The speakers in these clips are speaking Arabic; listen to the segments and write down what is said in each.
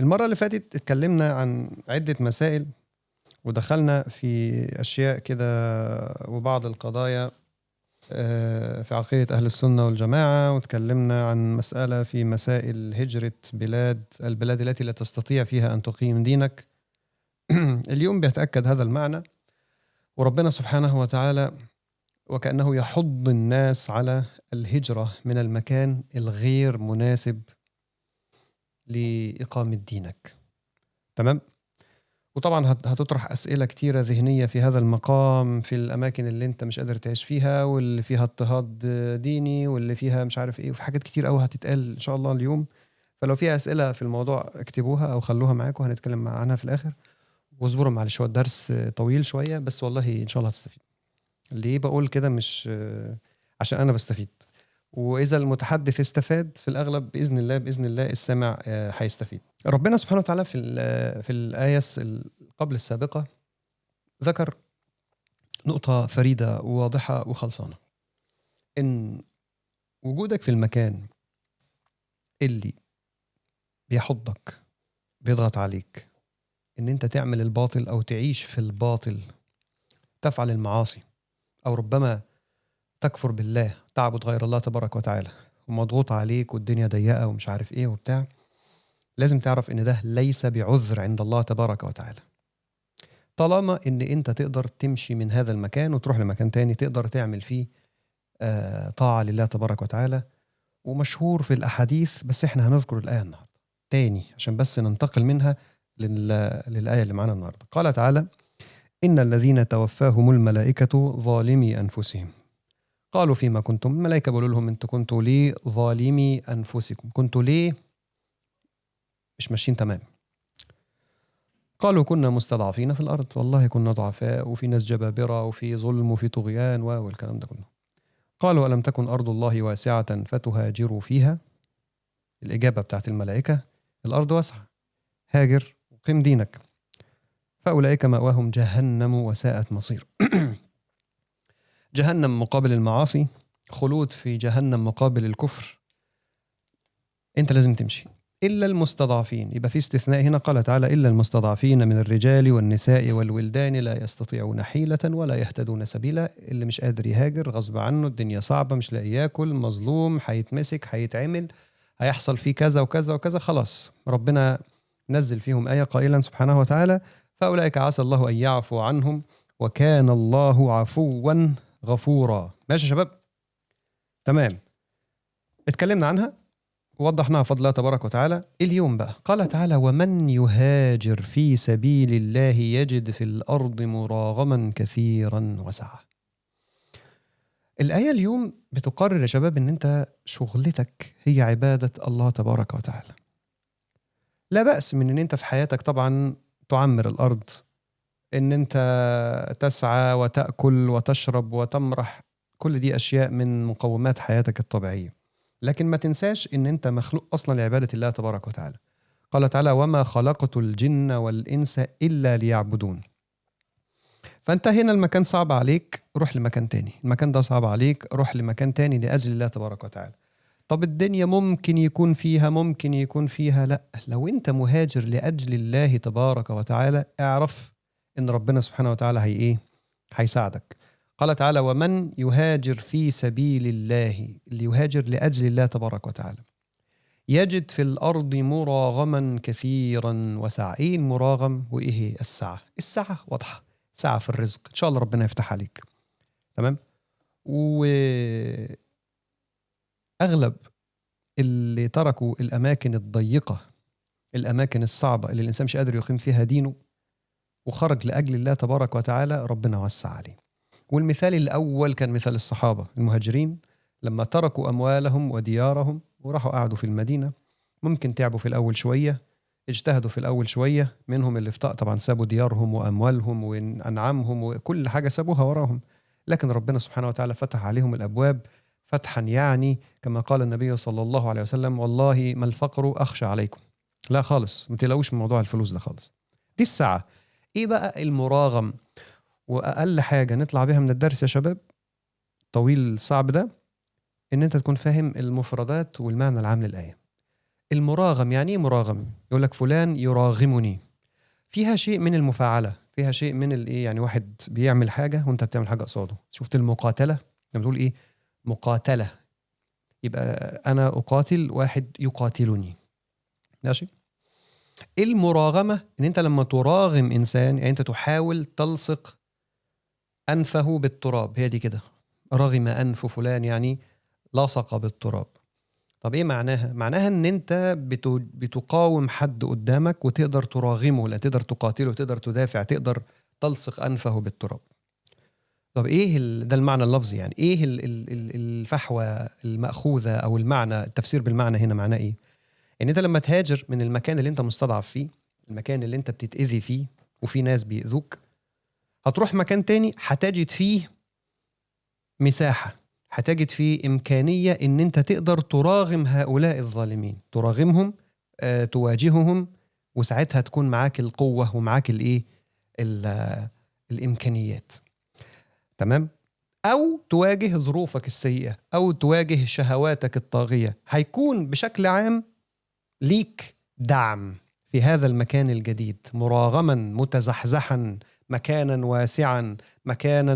المرة اللي فاتت اتكلمنا عن عدة مسائل ودخلنا في أشياء كده وبعض القضايا في عقيدة أهل السنة والجماعة، واتكلمنا عن مسألة في مسائل هجرة البلاد التي لا تستطيع فيها أن تقيم دينك. اليوم بيتأكد هذا المعنى، وربنا سبحانه وتعالى وكأنه يحض الناس على الهجرة من المكان الغير مناسب لإقامة دينك. تمام؟ وطبعا هتطرح أسئلة كتيرة ذهنية في هذا المقام، في الأماكن اللي انت مش قادر تعيش فيها، واللي فيها اضطهاد ديني، واللي فيها مش عارف ايه، وفي حاجات كتير قوي هتتقال إن شاء الله اليوم. فلو فيها أسئلة في الموضوع اكتبوها أو خلوها معاكم، هنتكلم عنها في الآخر. واصبروا معلش، هو الدرس طويل شوية بس والله إن شاء الله هتستفيد. ليه بقول كده؟ مش عشان أنا بستفيد، وإذا المتحدث استفاد في الأغلب بإذن الله السامع هيستفيد. ربنا سبحانه وتعالى في الآية قبل السابقة ذكر نقطة فريدة وواضحة وخلصانة، إن وجودك في المكان اللي بيحضك بيضغط عليك إن أنت تعمل الباطل أو تعيش في الباطل، تفعل المعاصي، أو ربما تكفر بالله، تعبد غير الله تبارك وتعالى، ومضغوط عليك والدنيا ضيقة ومش عارف إيه وبتاع، لازم تعرف إن ده ليس بعذر عند الله تبارك وتعالى. طالما إن أنت تقدر تمشي من هذا المكان وتروح لمكان تاني تقدر تعمل فيه طاعة لله تبارك وتعالى. ومشهور في الأحاديث، بس إحنا هنذكر الآية النهاردة تاني عشان بس ننتقل منها للآية اللي معانا النهاردة. قال تعالى: إن الذين توفاهم الملائكة ظالمي أنفسهم قالوا فيما كنتم. الملائكة بيقولوا لهم: أنتوا كنتوا ليه ظالمي أنفسكم؟ كنتوا ليه مش ماشيين تمام؟ قالوا: كنا مستضعفين في الأرض، والله كنا ضعفاء وفي ناس جبابرة وفي ظلم وفي طغيان والكلام ده كله. قالوا: ألم تكن أرض الله واسعة فتهاجروا فيها؟ الإجابة بتاعت الملائكة: الأرض واسعة، هاجر وقم دينك. فأولئك مأواهم جهنم وساءت مصير. جهنم مقابل المعاصي، خلود في جهنم مقابل الكفر. أنت لازم تمشي إلا المستضعفين. يبقى في استثناء هنا، قال تعالى: إلا المستضعفين من الرجال والنساء والولدان لا يستطيعون حيلة ولا يهتدون سبيلا. اللي مش قادر يهاجر غصب عنه، الدنيا صعبة، مش لاقي ياكل، مظلوم، هيتمسك، هيتعمل، هيحصل فيه كذا وكذا وكذا، خلاص ربنا نزل فيهم آية قائلا سبحانه وتعالى: فأولئك عسى الله أن يعفو عنهم وكان الله عفوا غفورا. ماشي يا شباب؟ تمام، اتكلمنا عنها ووضحناها فضل الله تبارك وتعالى. اليوم بقى قال تعالى: ومن يهاجر في سبيل الله يجد في الأرض مراغما كثيرا وسعة. الآية اليوم بتقرر يا شباب إن أنت شغلتك هي عبادة الله تبارك وتعالى. لا بأس من إن أنت في حياتك طبعا تعمر الأرض، إن أنت تسعى وتأكل وتشرب وتمرح، كل دي أشياء من مقومات حياتك الطبيعية. لكن ما تنساش إن أنت مخلوق أصلا لعبادة الله تبارك وتعالى. قال تعالى: وما خلقت الجن والإنس إلا ليعبدون. فأنت هنا المكان صعب عليك، روح لمكان تاني. المكان ده صعب عليك، روح لمكان تاني لأجل الله تبارك وتعالى. طب الدنيا ممكن يكون فيها لا، لو أنت مهاجر لأجل الله تبارك وتعالى اعرف إن ربنا سبحانه وتعالى هيساعدك. قال تعالى: ومن يهاجر في سبيل الله، اللي يهاجر لأجل الله تبارك وتعالى، يجد في الأرض مراغما كثيرا وسعة. إيه المراغم وإيه هي السعة؟ السعة واضحة، سعة في الرزق، إن شاء الله ربنا يفتح عليك. تمام؟ وأغلب اللي تركوا الأماكن الضيقة، الأماكن الصعبة اللي الإنسان مش قادر يقيم فيها دينه، وخرج لأجل الله تبارك وتعالى، ربنا وسع عليه. والمثال الأول كان مثال الصحابة المهاجرين لما تركوا أموالهم وديارهم وراحوا قعدوا في المدينة. ممكن تعبوا في الأول شوية، اجتهدوا في الأول شوية، منهم اللي طبعا سابوا ديارهم وأموالهم وأنعامهم وكل حاجة سابوها وراهم، لكن ربنا سبحانه وتعالى فتح عليهم الأبواب فتحا، يعني كما قال النبي صلى الله عليه وسلم: والله ما الفقر أخشى عليكم. لا خالص، ما تلاقوش من موضوع الفلوس ده خالص. دي الساعة. إيه بقى المراغم؟ وأقل حاجة نطلع بها من الدرس يا شباب طويل صعب ده، إن أنت تكون فاهم المفردات والمعنى العام للآية. المراغم يعني ايه مراغم؟ يقول لك فلان يراغمني، فيها شيء من المفاعله، فيها شيء من الايه، يعني واحد بيعمل حاجه وانت بتعمل حاجه قصاده. شفت المقاتله لما بتقول ايه؟ مقاتله، يبقى انا اقاتل واحد يقاتلني. ماشي. المراغمه ان انت لما تراغم انسان، يعني انت تحاول تلصق انفه بالتراب، هي دي كده. رغم انف فلان يعني لصق بالتراب. طب ايه معناها؟ معناها ان انت بتقاوم حد قدامك وتقدر تراغمه، لا تقدر تقاتله، تقدر تدافع، تقدر تلصق انفه بالتراب. طب ايه ده المعنى اللفظي، يعني ايه الفحوى المأخوذة او المعنى، التفسير بالمعنى هنا معناه ايه؟ ان انت لما تهاجر من المكان اللي انت مستضعف فيه، المكان اللي انت بتتأذي فيه وفي ناس بيأذوك، هتروح مكان تاني هتجد فيه مساحة، هتجد فيه إمكانية إن أنت تقدر تراغم هؤلاء الظالمين، تراغمهم، تواجههم، وساعتها تكون معاك القوة ومعاك الإيه، الإمكانيات. تمام؟ أو تواجه ظروفك السيئة، أو تواجه شهواتك الطاغية، هيكون بشكل عام ليك دعم في هذا المكان الجديد، مراغما متزحزحا، مكانا واسعا، مكانا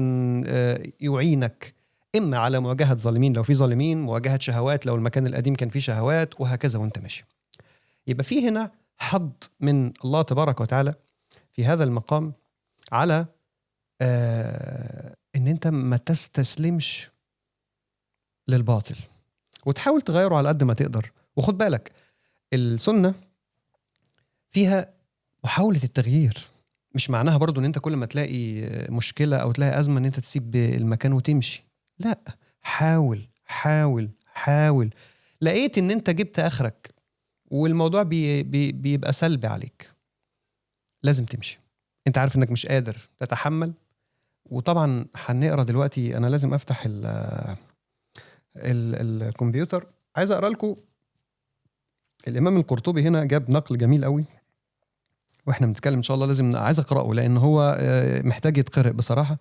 يعينك إما على مواجهة ظالمين لو في ظالمين، مواجهة شهوات لو المكان القديم كان فيه شهوات، وهكذا وانت ماشي. يبقى فيه هنا حض من الله تبارك وتعالى في هذا المقام على ان انت ما تستسلمش للباطل وتحاول تغيره على قد ما تقدر. وخد بالك السنة فيها محاولة التغيير، مش معناها برضو ان انت كل ما تلاقي مشكلة او تلاقي ازمة ان انت تسيب المكان وتمشي. لا، حاول حاول حاول. لقيت ان انت جبت اخرك والموضوع بيبقى سلبي عليك، لازم تمشي. انت عارف انك مش قادر تتحمل. وطبعا هنقرا دلوقتي، انا لازم افتح الكمبيوتر، عايز اقرا لكم. الامام القرطبي هنا جاب نقل جميل قوي، واحنا بنتكلم ان شاء الله لازم عايز اقراه، لان هو محتاج يتقرأ بصراحه،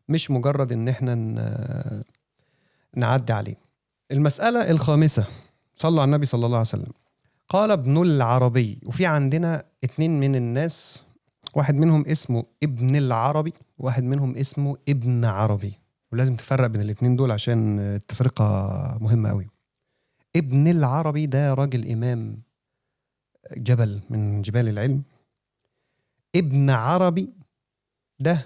مش مجرد ان احنا نعدي عليه. المسألة الخامسة، صلوا على النبي صلى الله عليه وسلم. قال ابن العربي، وفي عندنا 2 من الناس، واحد منهم اسمه ابن العربي، واحد منهم اسمه ابن عربي، ولازم تفرق بين 2 دول عشان التفرقة مهمة قوي. ابن العربي ده راجل إمام، جبل من جبال العلم. ابن عربي ده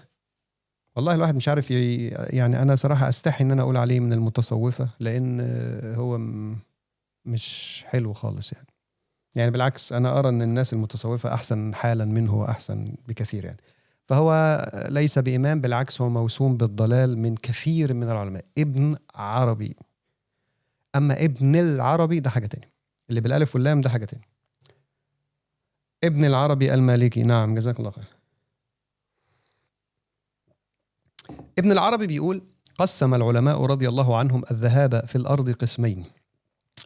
والله الواحد مش عارف يعني أنا صراحة أستحي إن أنا أقول عليه من المتصوفة، لأن هو مش حلو خالص يعني بالعكس، أنا أرى أن الناس المتصوفة أحسن حالا منه وأحسن بكثير يعني. فهو ليس بإمام، بالعكس هو موسوم بالضلال من كثير من العلماء. ابن عربي. أما ابن العربي ده حاجة تانية، اللي بالألف واللام ده حاجة تانية. ابن العربي المالكي، نعم جزاك الله خير. ابن العربي بيقول: قسم العلماء رضي الله عنهم الذهاب في الأرض قسمين،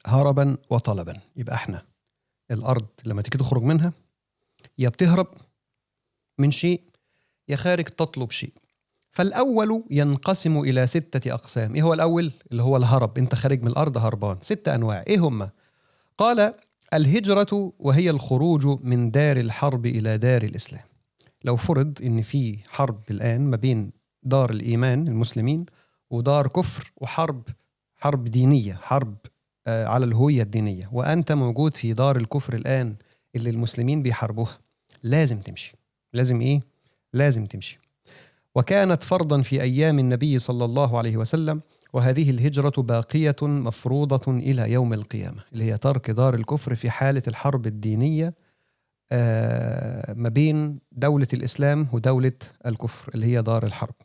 هربا وطلبا. يبقى احنا الأرض لما تيجي تخرج منها، يا بتهرب من شيء يا خارج تطلب شيء. فالأول ينقسم إلى 6 أقسام. إيه هو الأول؟ اللي هو الهرب، أنت خارج من الأرض هربان. 6 أنواع. إيه هم؟ قال: الهجرة، وهي الخروج من دار الحرب إلى دار الإسلام. لو فرض إن في حرب الآن ما بين دار الإيمان المسلمين ودار كفر، حرب دينية، حرب على الهوية الدينية، وأنت موجود في دار الكفر الآن اللي المسلمين بيحاربوها، لازم تمشي. لازم إيه؟ لازم تمشي. وكانت فرضا في أيام النبي صلى الله عليه وسلم، وهذه الهجرة باقية مفروضة إلى يوم القيامة، اللي هي ترك دار الكفر في حالة الحرب الدينية ما بين دولة الإسلام ودولة الكفر اللي هي دار الحرب.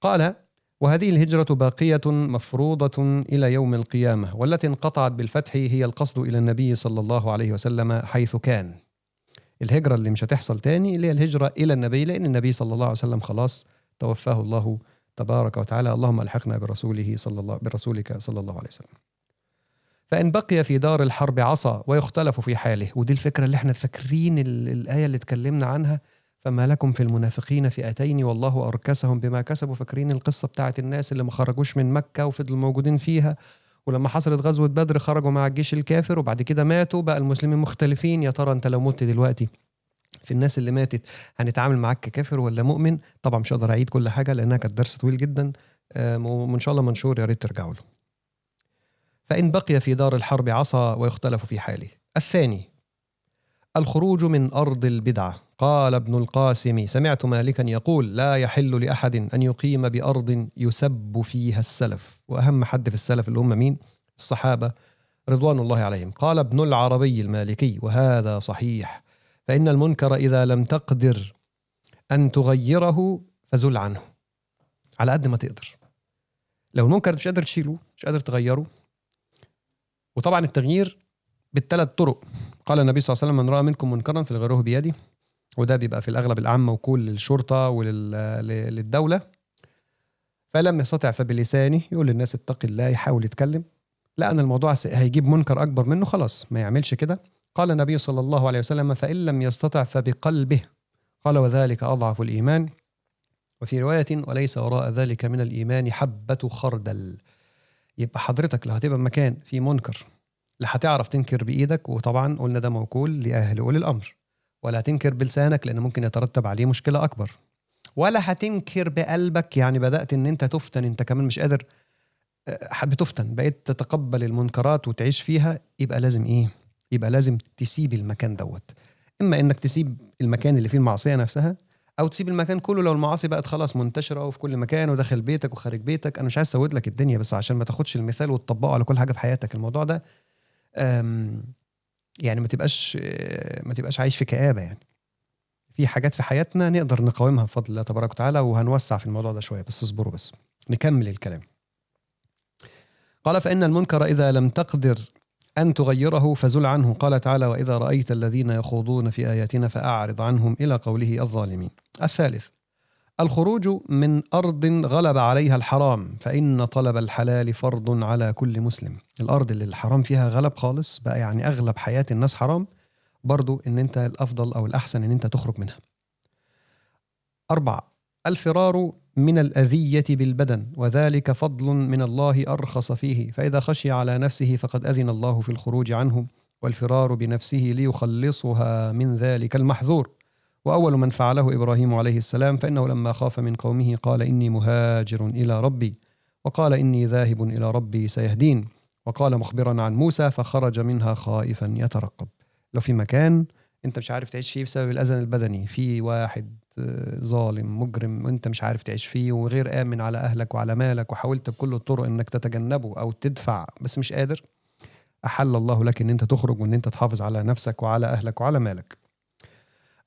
قال: وهذه الهجرة باقية مفروضة إلى يوم القيامة، والتي انقطعت بالفتح هي القصد إلى النبي صلى الله عليه وسلم حيث كان. الهجرة اللي مش هتحصل تاني اللي هي الهجرة إلى النبي، لأن النبي صلى الله عليه وسلم خلاص توفاه الله تبارك وتعالى. اللهم الحقنا برسولك صلى الله عليه وسلم. فإن بقي في دار الحرب عصى ويختلف في حاله. ودي الفكرة اللي احنا فاكرين الآية اللي اتكلمنا عنها: فما لكم في المنافقين فئتين والله أركسهم بما كسبوا. فاكرين القصة بتاعت الناس اللي ما خرجوش من مكة وفضلوا موجودين فيها، ولما حصلت غزوة بدر خرجوا مع الجيش الكافر وبعد كده ماتوا، بقى المسلمين مختلفين. يا ترى انت لو مت دلوقتي في الناس اللي ماتت هنتعامل معاك ككافر ولا مؤمن؟ طبعا مش هقدر اعيد كل حاجة لانها كانت درس طويل جدا، وان شاء الله منشور، يا ريت ترجعوا له. فإن بقي في دار الحرب عصى ويختلف في حاله. الثاني الخروج من أرض البدعة. قال ابن القاسم: سمعت مالكا يقول: لا يحل لأحد أن يقيم بأرض يسب فيها السلف. وأهم حد في السلف اللي هم مين؟ الصحابة رضوان الله عليهم. قال ابن العربي المالكي: وهذا صحيح، فإن المنكر إذا لم تقدر أن تغيره فزل عنه على قد ما تقدر. لو المنكر مش قادر تشيله، مش قادر تغيره، وطبعا التغيير بالثلاث طرق. قال النبي صلى الله عليه وسلم: من رأى منكم منكرا فليغيره بيده، وده بيبقى في الأغلب العام موكول للشرطة وللدولة. فلم يستطع فبلسانه، يقول للناس اتق الله، يحاول يتكلم. لا، أن الموضوع هيجيب منكر أكبر منه، خلاص ما يعملش كده. قال النبي صلى الله عليه وسلم: فإن لم يستطع فبقلبه. قال: وذلك أضعف الإيمان. وفي رواية: وليس وراء ذلك من الإيمان حبة خردل. يبقى حضرتك لو هتبقى مكان في منكر، لا هتعرف تنكر بإيدك، وطبعا قلنا ده موكول لأهل أولي الأمر، ولا هتنكر بلسانك لأن ممكن يترتب عليه مشكلة أكبر، ولا هتنكر بقلبك. يعني بدأت إن أنت تفتن، أنت كمان مش قادر، بتفتن، بقيت تتقبل المنكرات وتعيش فيها. يبقى لازم إيه؟ يبقى لازم تسيب المكان دوت. إما إنك تسيب المكان اللي فيه المعصية نفسها، أو تسيب المكان كله لو المعاصي بقت خلاص منتشرة وفي كل مكان وداخل بيتك وخارج بيتك. أنا مش عايز أسود لك الدنيا، بس عشان ما تاخدش المثال وتطبقه على كل حاجة في حياتك. الموضوع ده يعني ما تبقاش عايش في كآبة. يعني في حاجات في حياتنا نقدر نقاومها بفضل الله تبارك وتعالى، وهنوسع في الموضوع ده شوية، بس اصبروا بس نكمل الكلام. قال: فإن المنكر إذا لم تقدر أن تغيره فزل عنه. قال تعالى: وإذا رأيت الذين يخوضون في آياتنا فأعرض عنهم، إلى قوله: الظالمين. الثالث الخروج من أرض غلب عليها الحرام، فإن طلب الحلال فرض على كل مسلم. الأرض اللي الحرام فيها غلب خالص بقى، يعني أغلب حياة الناس حرام، برضو إن أنت الأفضل أو الأحسن إن أنت تخرج منها. 4 الفرار من الأذية بالبدن، وذلك فضل من الله أرخص فيه، فإذا خشي على نفسه فقد أذن الله في الخروج عنه، والفرار بنفسه ليخلصها من ذلك المحذور. وأول من فعله إبراهيم عليه السلام، فإنه لما خاف من قومه قال: إني مهاجر إلى ربي، وقال: إني ذاهب إلى ربي سيهدين. وقال مخبرا عن موسى: فخرج منها خائفا يترقب. لو في مكان أنت مش عارف تعيش فيه بسبب الأذى البدني، في واحد ظالم مجرم وأنت مش عارف تعيش فيه، وغير آمن على أهلك وعلى مالك، وحاولت بكل الطرق أنك تتجنبه أو تدفع بس مش قادر، أحل الله لك أن أنت تخرج وأن أنت تحافظ على نفسك وعلى أهلك وعلى مالك.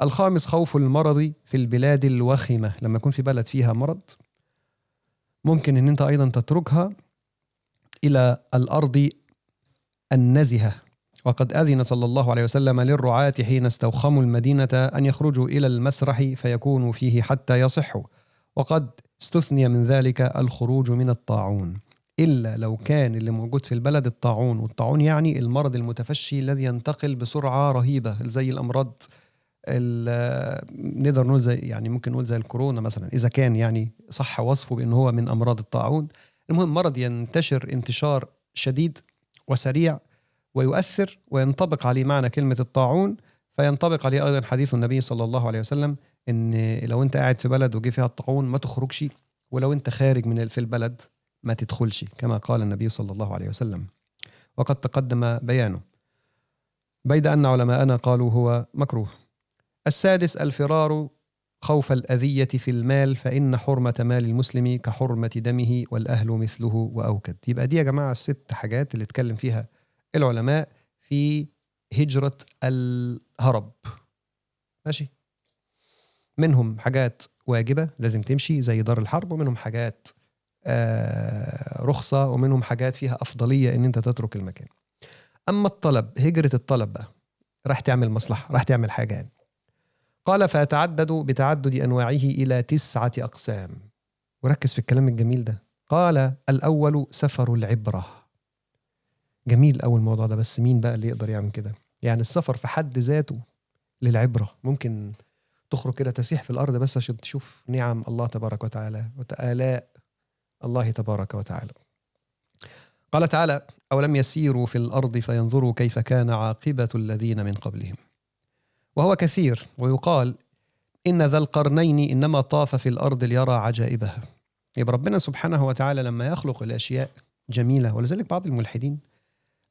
5 خوف المرض في البلاد الوخمة. لما يكون في بلد فيها مرض، ممكن أن أنت أيضا تتركها إلى الأرض النزهة. وقد أذن صلى الله عليه وسلم للرعاة حين استوخموا المدينة أن يخرجوا إلى المسرح فيكونوا فيه حتى يصحوا. وقد استثني من ذلك الخروج من الطاعون، إلا لو كان اللي موجود في البلد الطاعون. والطاعون يعني المرض المتفشي الذي ينتقل بسرعة رهيبة، زي الأمراض نقدر نقول زي، يعني ممكن نقول زي الكورونا مثلا، إذا كان يعني صح وصفه بأنه هو من أمراض الطاعون. المهم مرض ينتشر انتشار شديد وسريع، ويؤثر وينطبق عليه معنى كلمة الطاعون، فينطبق عليه أيضا حديث النبي صلى الله عليه وسلم إن لو أنت قاعد في بلد وجي فيها الطاعون ما تخرجش، ولو أنت خارج من في البلد ما تدخلش، كما قال النبي صلى الله عليه وسلم، وقد تقدم بيانه، بيد أن علماءنا قالوا هو مكروه. 6 الفرار خوف الأذية في المال، فإن حرمة مال المسلم كحرمة دمه، والأهل مثله وأوكد. يبقى دي يا جماعة 6 حاجات اللي اتكلم فيها العلماء في هجرة الهرب. ماشي، منهم حاجات واجبة لازم تمشي زي دار الحرب، ومنهم حاجات رخصة، ومنهم حاجات فيها أفضلية إن أنت تترك المكان. أما الطلب، هجرة الطلب بقى، راح تعمل مصلحة، راح تعمل حاجة يعني. قال: فيتعدد بتعدد أنواعه إلى 9 أقسام. وركز في الكلام الجميل ده. قال: الأول سفر العبرة. جميل أول الموضوع ده، بس مين بقى اللي يقدر يعمل كده؟ يعني السفر في حد ذاته للعبرة، ممكن تخرج كده تسيح في الأرض بس عشان تشوف نعم الله تبارك وتعالى وآلاء الله تبارك وتعالى. قال تعالى: أولم يسيروا في الأرض فينظروا كيف كان عاقبة الذين من قبلهم. وهو كثير، ويقال إن ذا القرنين إنما طاف في الأرض ليرى عجائبها. يبقى ربنا سبحانه وتعالى لما يخلق الأشياء جميلة، ولذلك بعض الملحدين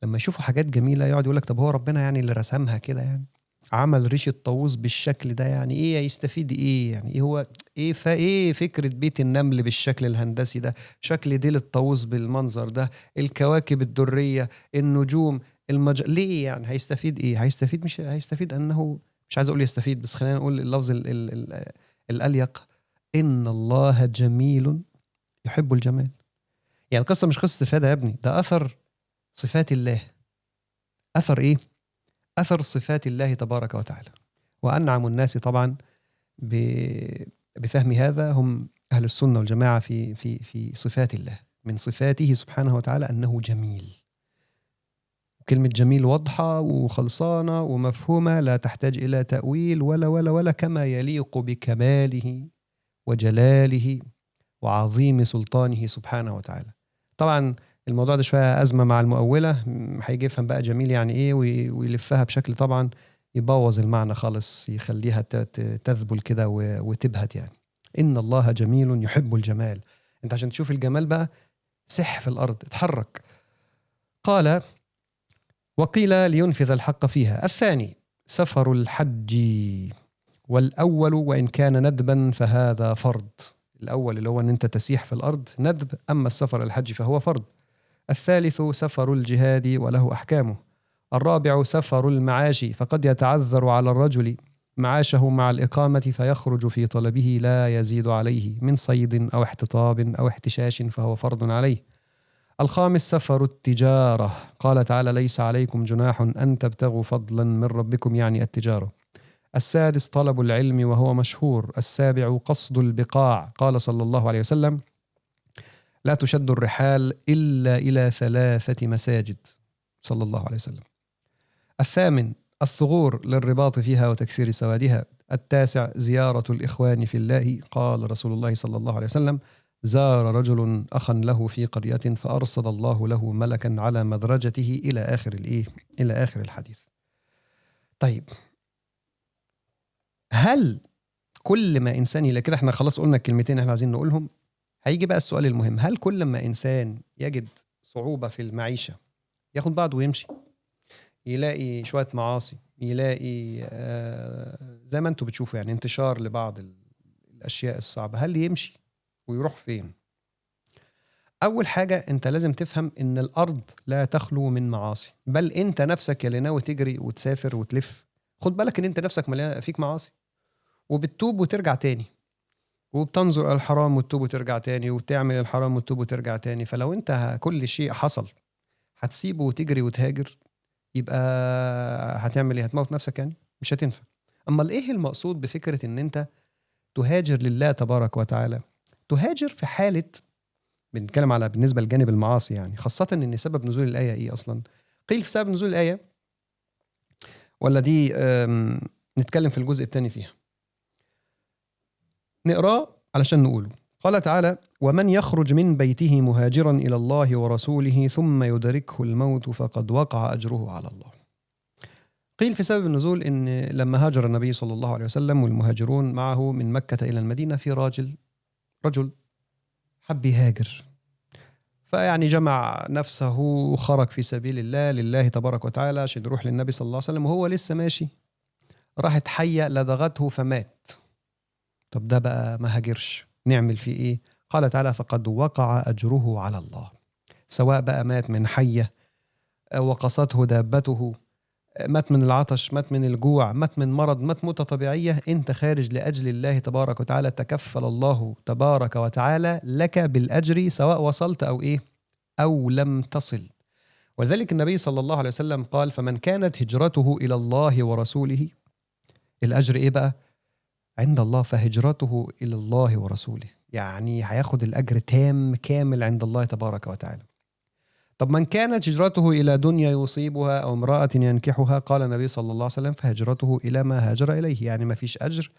لما يشوفوا حاجات جميلة يقعد يقول لك طب هو ربنا يعني اللي رسمها كده، يعني عمل ريش الطاووس بالشكل ده، يعني ايه يستفيد ايه؟ يعني ايه هو ايه فايه فكرة بيت النمل بالشكل الهندسي ده، شكل ديل الطاووس بالمنظر ده، الكواكب الدرية، النجوم، ليه يعني هيستفيد ايه؟ هيستفيد مش هيستفيد انه، مش عايز اقول يستفيد، بس خلينا نقول اللفظ الأليق: ان الله جميل يحب الجمال. يعني القصة مش قصة إفادة يا ابني، ده أثر صفات الله. أثر إيه؟ أثر صفات الله تبارك وتعالى. وأنعم الناس طبعا بفهم هذا هم أهل السنة والجماعة في صفات الله. من صفاته سبحانه وتعالى أنه جميل. كلمة جميل واضحة وخلصانة ومفهومة، لا تحتاج إلى تأويل ولا كما يليق بكماله وجلاله وعظيم سلطانه سبحانه وتعالى. طبعا الموضوع ده شوية أزمة مع المؤولة، هيجي يفهم بقى جميل يعني إيه ويلفها بشكل طبعا يبوظ المعنى خالص، يخليها تذبل كده وتبهت. يعني إن الله جميل يحب الجمال. أنت عشان تشوف الجمال بقى سح في الأرض، اتحرك. قال: وقيل لينفذ الحق فيها. الثاني سفر الحج، والأول وإن كان ندبا فهذا فرض. الأول اللي هو أن أنت تسيح في الأرض ندب، أما السفر الحج فهو فرض. الثالث سفر الجهاد وله أحكامه. الرابع سفر المعاش، فقد يتعذر على الرجل معاشه مع الإقامة فيخرج في طلبه لا يزيد عليه من صيد أو احتطاب أو احتشاش فهو فرض عليه. الخامس سفر التجارة، قال تعالى: ليس عليكم جناح أن تبتغوا فضلا من ربكم، يعني التجارة. السادس طلب العلم وهو مشهور. السابع قصد البقاع، قال صلى الله عليه وسلم: لا تشد الرحال إلا إلى 3 مساجد، صلى الله عليه وسلم. الثامن الثغور للرباط فيها وتكسير سوادها. التاسع زيارة الإخوان في الله، قال رسول الله صلى الله عليه وسلم: زار رجل أخا له في قرية فأرصد الله له ملكا على مدرجته، إلى آخر الحديث. طيب، هل كل ما إنسان إلى كده، احنا خلاص قلنا الكلمتين احنا عايزين نقولهم، هيجي بقى السؤال المهم: هل كل ما إنسان يجد صعوبة في المعيشة ياخد بعضه ويمشي، يلاقي شوية معاصي، يلاقي زي ما انتوا بتشوفوا يعني انتشار لبعض الأشياء الصعبة، هل يمشي ويروح فين؟ أول حاجة أنت لازم تفهم إن الأرض لا تخلو من معاصي، بل أنت نفسك يلي ناوي تجري وتسافر وتلف، خد بالك إن أنت نفسك مليان فيك معاصي، وبتتوب وترجع تاني، وبتنظر إلى الحرام وتتوب وترجع تاني، وبتعمل الحرام وتتوب وترجع تاني. فلو أنت كل شيء حصل هتسيبه وتجري وتهاجر، يبقى هتعمل إيه؟ هتموت نفسك يعني؟ مش هتنفع. أما إيه المقصود بفكرة إن أنت تهاجر لله تبارك وتعالى؟ تهاجر في حالة، بنتكلم على بالنسبة لجانب المعاصي يعني، خاصة إن سبب نزول الآية إيه أصلا؟ قيل في سبب نزول الآية، ولا دي نتكلم في الجزء الثاني فيها، نقرأ علشان نقوله. قال تعالى: ومن يخرج من بيته مهاجرا إلى الله ورسوله ثم يدركه الموت فقد وقع أجره على الله. قيل في سبب النزول إن لما هاجر النبي صلى الله عليه وسلم والمهاجرون معه من مكة إلى المدينة، في رجل حب يهاجر، فيعني جمع نفسه وخرج في سبيل الله لله تبارك وتعالى عشان يروح للنبي صلى الله عليه وسلم، وهو لسه ماشي راحت حية لدغته فمات. طب ده بقى ما هاجرش، نعمل فيه إيه؟ قال تعالى: فقد وقع أجره على الله. سواء بقى مات من حية، وقصته دابته، مات من العطش، مات من الجوع، مات من مرض، مات موتة طبيعية، انت خارج لأجل الله تبارك وتعالى، تكفل الله تبارك وتعالى لك بالأجر سواء وصلت أو إيه أو لم تصل. ولذلك النبي صلى الله عليه وسلم قال: فمن كانت هجرته إلى الله ورسوله، الأجر إيه بقى؟ عند الله، فهجرته إلى الله ورسوله، يعني هياخد الأجر تام كامل عند الله تبارك وتعالى. طب من كانت هجرته إلى دنيا يصيبها أو امرأة ينكحها، قال النبي صلى الله عليه وسلم: فهجرته إلى ما هاجر إليه، يعني ما فيش أجر،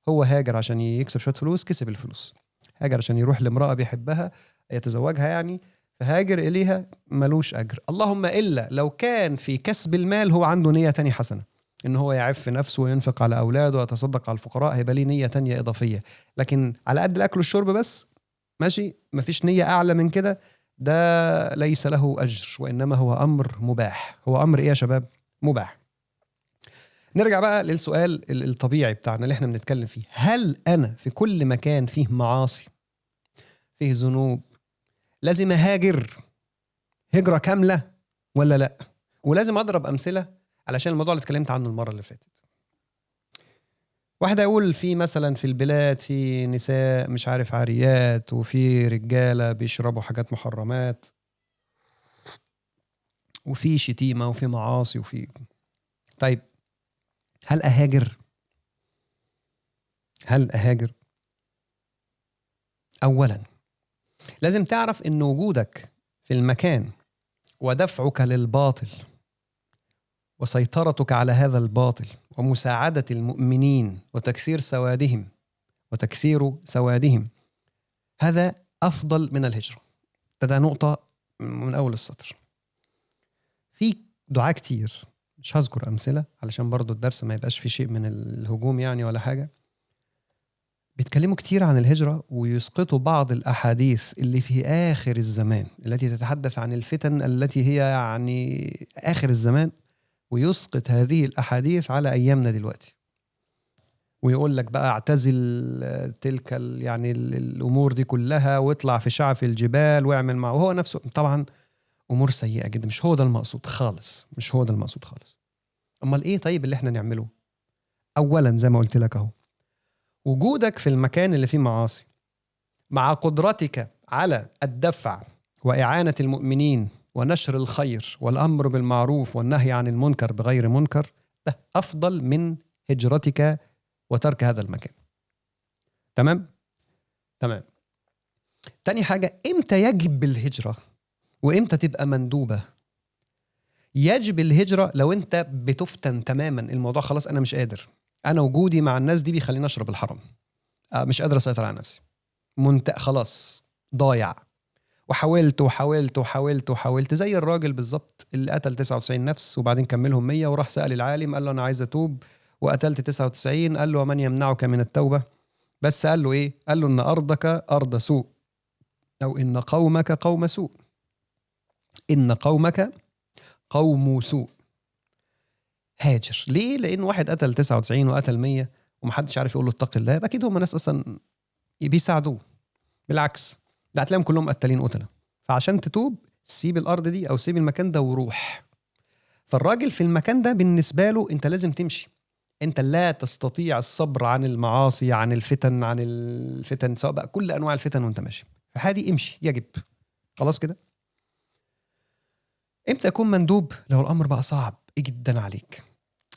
هو هاجر عشان يكسب شوية فلوس، كسب الفلوس. هاجر عشان يروح لامرأة بيحبها يتزوجها يعني، فهاجر إليها ملوش أجر، اللهم إلا لو كان في كسب المال هو عنده نية تانية حسنة، إن هو يعف نفسه وينفق على أولاده ويتصدق على الفقراء، هيبقى ليه نية تانية إضافية. لكن على قد الأكل والشرب بس ماشي، مفيش نية أعلى من كده، ده ليس له أجر، وإنما هو أمر مباح. هو أمر إيه يا شباب؟ مباح. نرجع بقى للسؤال الطبيعي بتاعنا اللي احنا بنتكلم فيه، هل أنا في كل مكان فيه معاصي فيه ذنوب لازم أهاجر هجرة كاملة ولا لأ؟ ولازم أضرب أمثلة علشان الموضوع اللي اتكلمت عنه المرة اللي فاتت. واحد يقول في مثلا في البلاد في نساء مش عارف عاريات، وفي رجالة بيشربوا حاجات محرمات، وفي شتيمة وفي معاصي وفي، طيب هل أهاجر؟ هل أهاجر؟ أولا لازم تعرف إن وجودك في المكان ودفعك للباطل وسيطرتك على هذا الباطل ومساعدة المؤمنين وتكثير سوادهم هذا أفضل من الهجرة. ده نقطة من أول السطر. في دعاء كتير مش هذكر أمثلة علشان برضو الدرس ما يبقاش في شيء من الهجوم يعني ولا حاجة، بيتكلموا كتير عن الهجرة ويسقطوا بعض الأحاديث اللي في آخر الزمان التي تتحدث عن الفتن التي هي يعني آخر الزمان، ويسقط هذه الأحاديث على أيامنا دلوقتي، ويقول لك بقى اعتزل تلك يعني الأمور دي كلها واطلع في شعف الجبال واعمل معه، وهو نفسه طبعا أمور سيئة جدا، مش هو ده المقصود خالص، مش هو ده المقصود خالص. أمال إيه طيب اللي احنا نعمله؟ أولا زي ما قلت لك أهو، وجودك في المكان اللي فيه معاصي مع قدرتك على الدفع وإعانة المؤمنين ونشر الخير والأمر بالمعروف والنهي عن المنكر بغير منكر، ده أفضل من هجرتك وترك هذا المكان. تمام؟ تاني حاجة، إمتى يجب الهجرة وإمتى تبقى مندوبة؟ يجب الهجرة لو أنت بتفتن تماما، الموضوع خلاص أنا مش قادر، أنا وجودي مع الناس دي بيخليني أشرب الحرام، مش قادر أسيطر على نفسي، خلاص ضايع، وحاولت زي الراجل بالظبط اللي قتل 99 نفس وبعدين كملهم 100 وراح سأل العالم قال له أنا عايز أتوب وقتلت 99، قال له ومن يمنعك من التوبة؟ بس قال له إيه؟ قال له إن أرضك أرض سوء، أو إن قومك قوم سوء، إن قومك قوم سوء. هاجر ليه؟ لأن واحد قتل 99 وقتل 100 ومحدش عارف يقول له اتق الله، أكيد هم ناس أصلا بيساعدوه، بالعكس ده هتلاقيهم كلهم قتالين قتلة. فعشان تتوب سيب الأرض دي أو سيب المكان ده وروح. فالراجل في المكان ده بالنسبة له أنت لازم تمشي، أنت لا تستطيع الصبر عن المعاصي عن الفتن سواء بقى كل أنواع الفتن وأنت ماشي، فهذه امشي، يجب خلاص كده. امتى يكون مندوب؟ لو الأمر بقى صعب جدا عليك،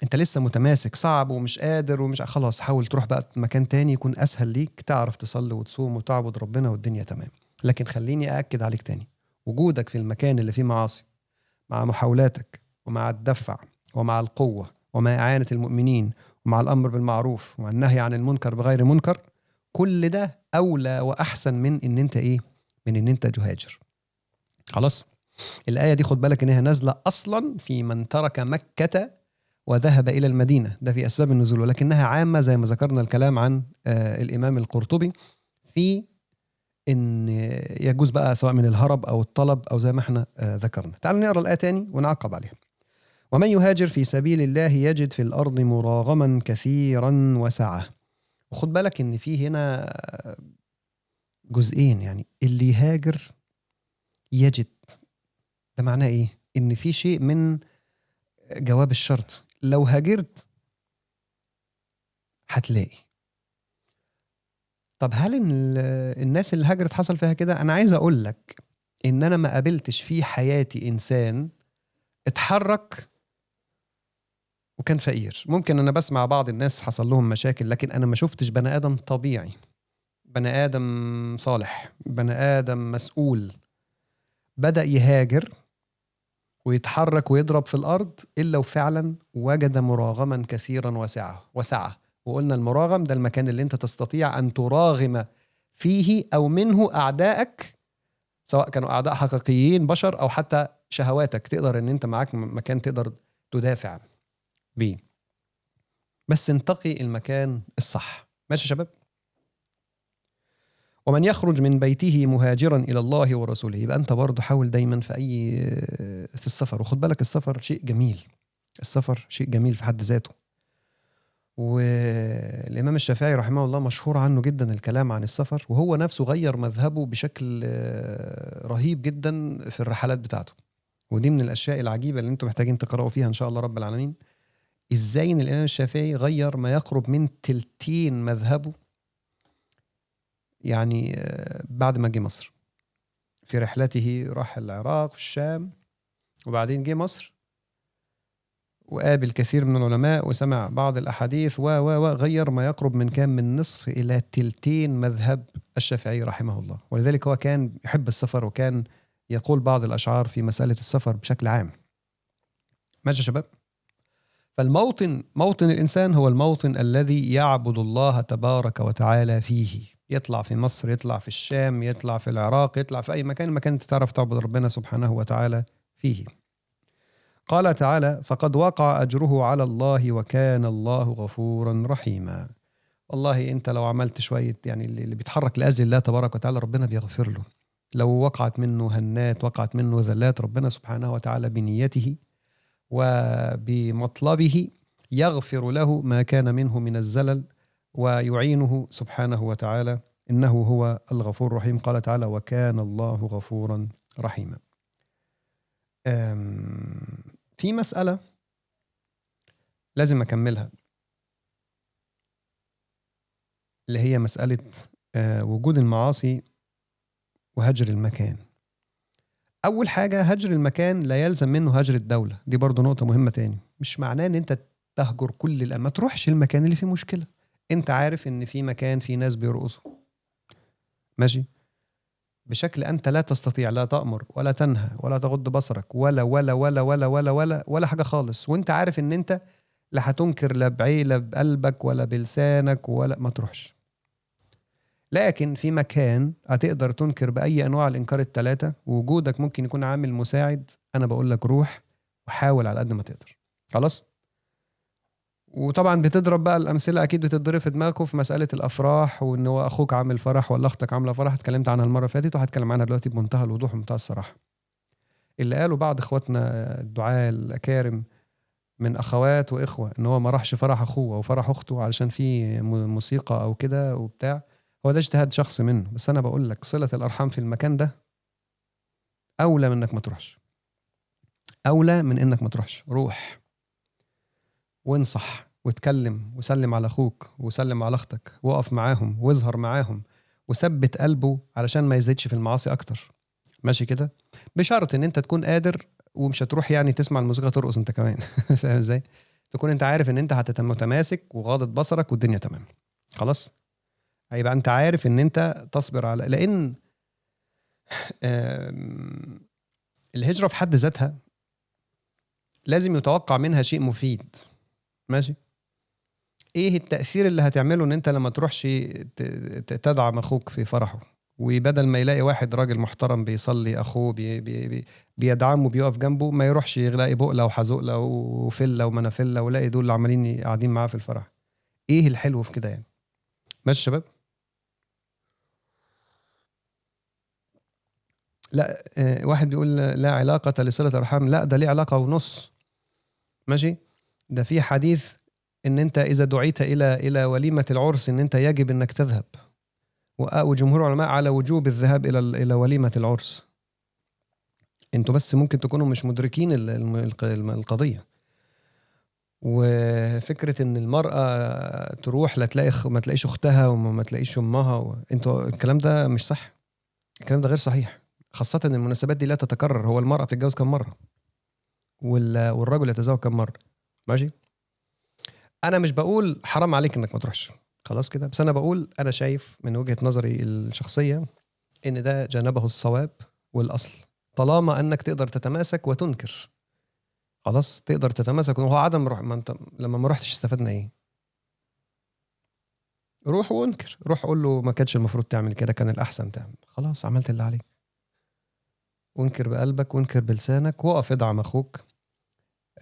انت لسه متماسك، صعب ومش قادر ومش خلاص، حاول تروح بقى مكان تاني يكون أسهل ليك، تعرف تصلي وتصوم وتعبد ربنا والدنيا تمام. لكن خليني أأكد عليك تاني، وجودك في المكان اللي فيه معاصي مع محاولاتك ومع الدفع ومع القوة ومع إعانة المؤمنين ومع الأمر بالمعروف ومع النهي عن المنكر بغير منكر، كل ده أولى وأحسن من إن أنت إيه؟ من إن أنت تهاجر. خلاص؟ الآية دي خد بالك إنها نازلة أصلا في من ترك مكة وذهب إلى المدينة، ده في أسباب النزول، ولكنها عامة زي ما ذكرنا الكلام عن الإمام القرطبي في إن يجوز بقى سواء من الهرب أو الطلب أو زي ما احنا ذكرنا. تعالوا نقرأ الآية تاني ونعقب عليها. ومن يهاجر في سبيل الله يجد في الأرض مراغما كثيرا وسعة. وخد بالك إن في هنا جزئين، يعني اللي يهاجر يجد، ده معناه إيه؟ إن في شيء من جواب الشرط، لو هاجرت هتلاقي. طب هل الناس اللي هاجرت حصل فيها كده؟ أنا عايز أقول لك إن أنا ما قابلتش في حياتي إنسان اتحرك وكان فقير. ممكن أنا بسمع بعض الناس حصل لهم مشاكل، لكن أنا ما شفتش بني آدم طبيعي، بني آدم صالح، بني آدم مسؤول بدأ يهاجر ويتحرك ويضرب في الأرض إلا وفعلا وجد مراغما كثيرا وسعة. وقلنا المراغم ده المكان اللي انت تستطيع أن تراغم فيه أو منه أعدائك سواء كانوا اعداء حقيقيين بشر او حتى شهواتك، تقدر ان انت معاك مكان تقدر تدافع بيه، بس انتقي المكان الصح. ماشي يا شباب؟ ومن يخرج من بيته مهاجرا الى الله ورسوله، يبقى انت برضه حاول دايما في السفر، وخد بالك السفر شيء جميل، السفر شيء جميل في حد ذاته. والإمام الشافعي رحمه الله مشهور عنه جدا الكلام عن السفر، وهو نفسه غير مذهبه بشكل رهيب جدا في الرحلات بتاعته. ودي من الأشياء العجيبة اللي انتم محتاجين تقرأوا فيها إن شاء الله رب العالمين، إزاي إن الإمام الشافعي غير ما يقرب من تلتين مذهبه يعني بعد ما جه مصر. في رحلته راح العراق والشام، وبعدين جه مصر وقابل كثير من العلماء وسمع بعض الأحاديث وغير ما يقرب من كام من نصف إلى تلتين مذهب الشافعي رحمه الله. ولذلك هو كان يحب السفر، وكان يقول بعض الأشعار في مسألة السفر بشكل عام. ماشي يا شباب؟ موطن الإنسان هو الموطن الذي يعبد الله تبارك وتعالى فيه. يطلع في مصر، يطلع في الشام، يطلع في العراق، يطلع في أي مكان انت تعرف تعبد ربنا سبحانه وتعالى فيه. قال تعالى: فقد وقع أجره على الله وكان الله غفورا رحيما. والله أنت لو عملت شوية يعني اللي بيتحرك لأجل الله تبارك وتعالى ربنا بيغفر له. لو وقعت منه هنات، وقعت منه ذلات، ربنا سبحانه وتعالى بنيته وبمطلبه يغفر له ما كان منه من الزلل ويعينه سبحانه وتعالى، إنه هو الغفور الرحيم. قال تعالى: وكان الله غفورا رحيما. في مسألة لازم أكملها، اللي هي مسألة وجود المعاصي وهجر المكان. أول حاجة، هجر المكان لا يلزم منه هجر الدولة. دي برضو نقطة مهمة تاني. مش معناه أن أنت تهجر كل ما تروحش المكان اللي فيه مشكلة. أنت عارف أن في مكان فيه ناس بيرقصوا، ماشي، بشكل أنت لا تستطيع لا تأمر ولا تنهى ولا تغض بصرك ولا ولا ولا ولا ولا ولا ولا حاجة خالص، وأنت عارف أن أنت لا هتنكر لا بعيلة بقلبك ولا بلسانك ولا ما تروحش. لكن في مكان هتقدر تنكر بأي أنواع الإنكار الثلاثة، ووجودك ممكن يكون عامل مساعد، أنا بقول لك روح وحاول على قد ما تقدر. خلاص؟ وطبعا بتضرب بقى الأمثلة، أكيد بتضرب في دماغكم في مسألة الأفراح، وإن هو أخوك عامل فرح ولا أختك عاملة فرح. اتكلمت عنها المرة فاتت وهتكلم عنها دلوقتي بمنتهى الوضوح ومنتهى الصراحة. اللي قالوا بعض إخواتنا الدعاة الأكارم من أخوات وإخوة إن هو ما راحش فرح أخوه أو فرح أخته علشان في موسيقى أو كده وبتاع، هو ده اجتهاد شخصي منه. بس أنا بقول لك صلة الأرحام في المكان ده أولى من إنك ما تروحش، أولى من إنك ما تروحش. روح وانصح واتكلم وسلم على أخوك وسلم على أختك، وقف معاهم واظهر معاهم وثبت قلبه علشان ما يزيدش في المعاصي أكتر. ماشي كده؟ بشرط إن أنت تكون قادر، ومش هتروح يعني تسمع الموسيقى ترقص أنت كمان فاهم إزاي؟ تكون أنت عارف إن أنت هتتماسك وغاضت بصرك والدنيا تمام. خلاص؟ هيبقى أنت عارف إن أنت تصبر على، لأن الهجرة في حد ذاتها لازم يتوقع منها شيء مفيد. ماشي؟ ايه التأثير اللي هتعمله ان انت لما تروحش تدعم اخوك في فرحه، وبدل ما يلاقي واحد راجل محترم بيصلي اخوه بيدعمه بيقف جنبه، ما يروحش يلاقي بقلة وحزقلة وفلة ومنافلة ولاقي دول اللي عمالين قاعدين معاه في الفرح. ايه الحلو في كده يعني؟ ماشي يا شباب؟ لا واحد بيقول لا علاقة لصلة الأرحام. لا، ده ليه علاقة ونص. ماشي؟ ده في حديث ان انت اذا دعيت الى وليمة العرس ان انت يجب انك تذهب، وجمهور العلماء على وجوب الذهاب الى وليمة العرس. انتوا بس ممكن تكونوا مش مدركين القضية. وفكرة ان المرأة تروح لا تلاقي ما تلاقيش اختها وما تلاقيش امها انتوا الكلام ده مش صح. الكلام ده غير صحيح، خاصة ان المناسبات دي لا تتكرر. هو المرأة بتتجوز كم مرة والرجل يتزوج كم مرة؟ ماشي؟ انا مش بقول حرام عليك انك ما تروحش، خلاص كده، بس انا بقول انا شايف من وجهة نظري الشخصية ان ده جانبه الصواب والاصل، طالما انك تقدر تتماسك وتنكر. خلاص، تقدر تتماسك. وهو عدم روح، ما انت لما ما رحتش استفدنا ايه؟ روح وانكر، روح قول له ما كانش المفروض تعمل كده، كان الاحسن تعمل. خلاص، عملت اللي عليك. وانكر بقلبك وانكر بلسانك، وقف ادعم اخوك،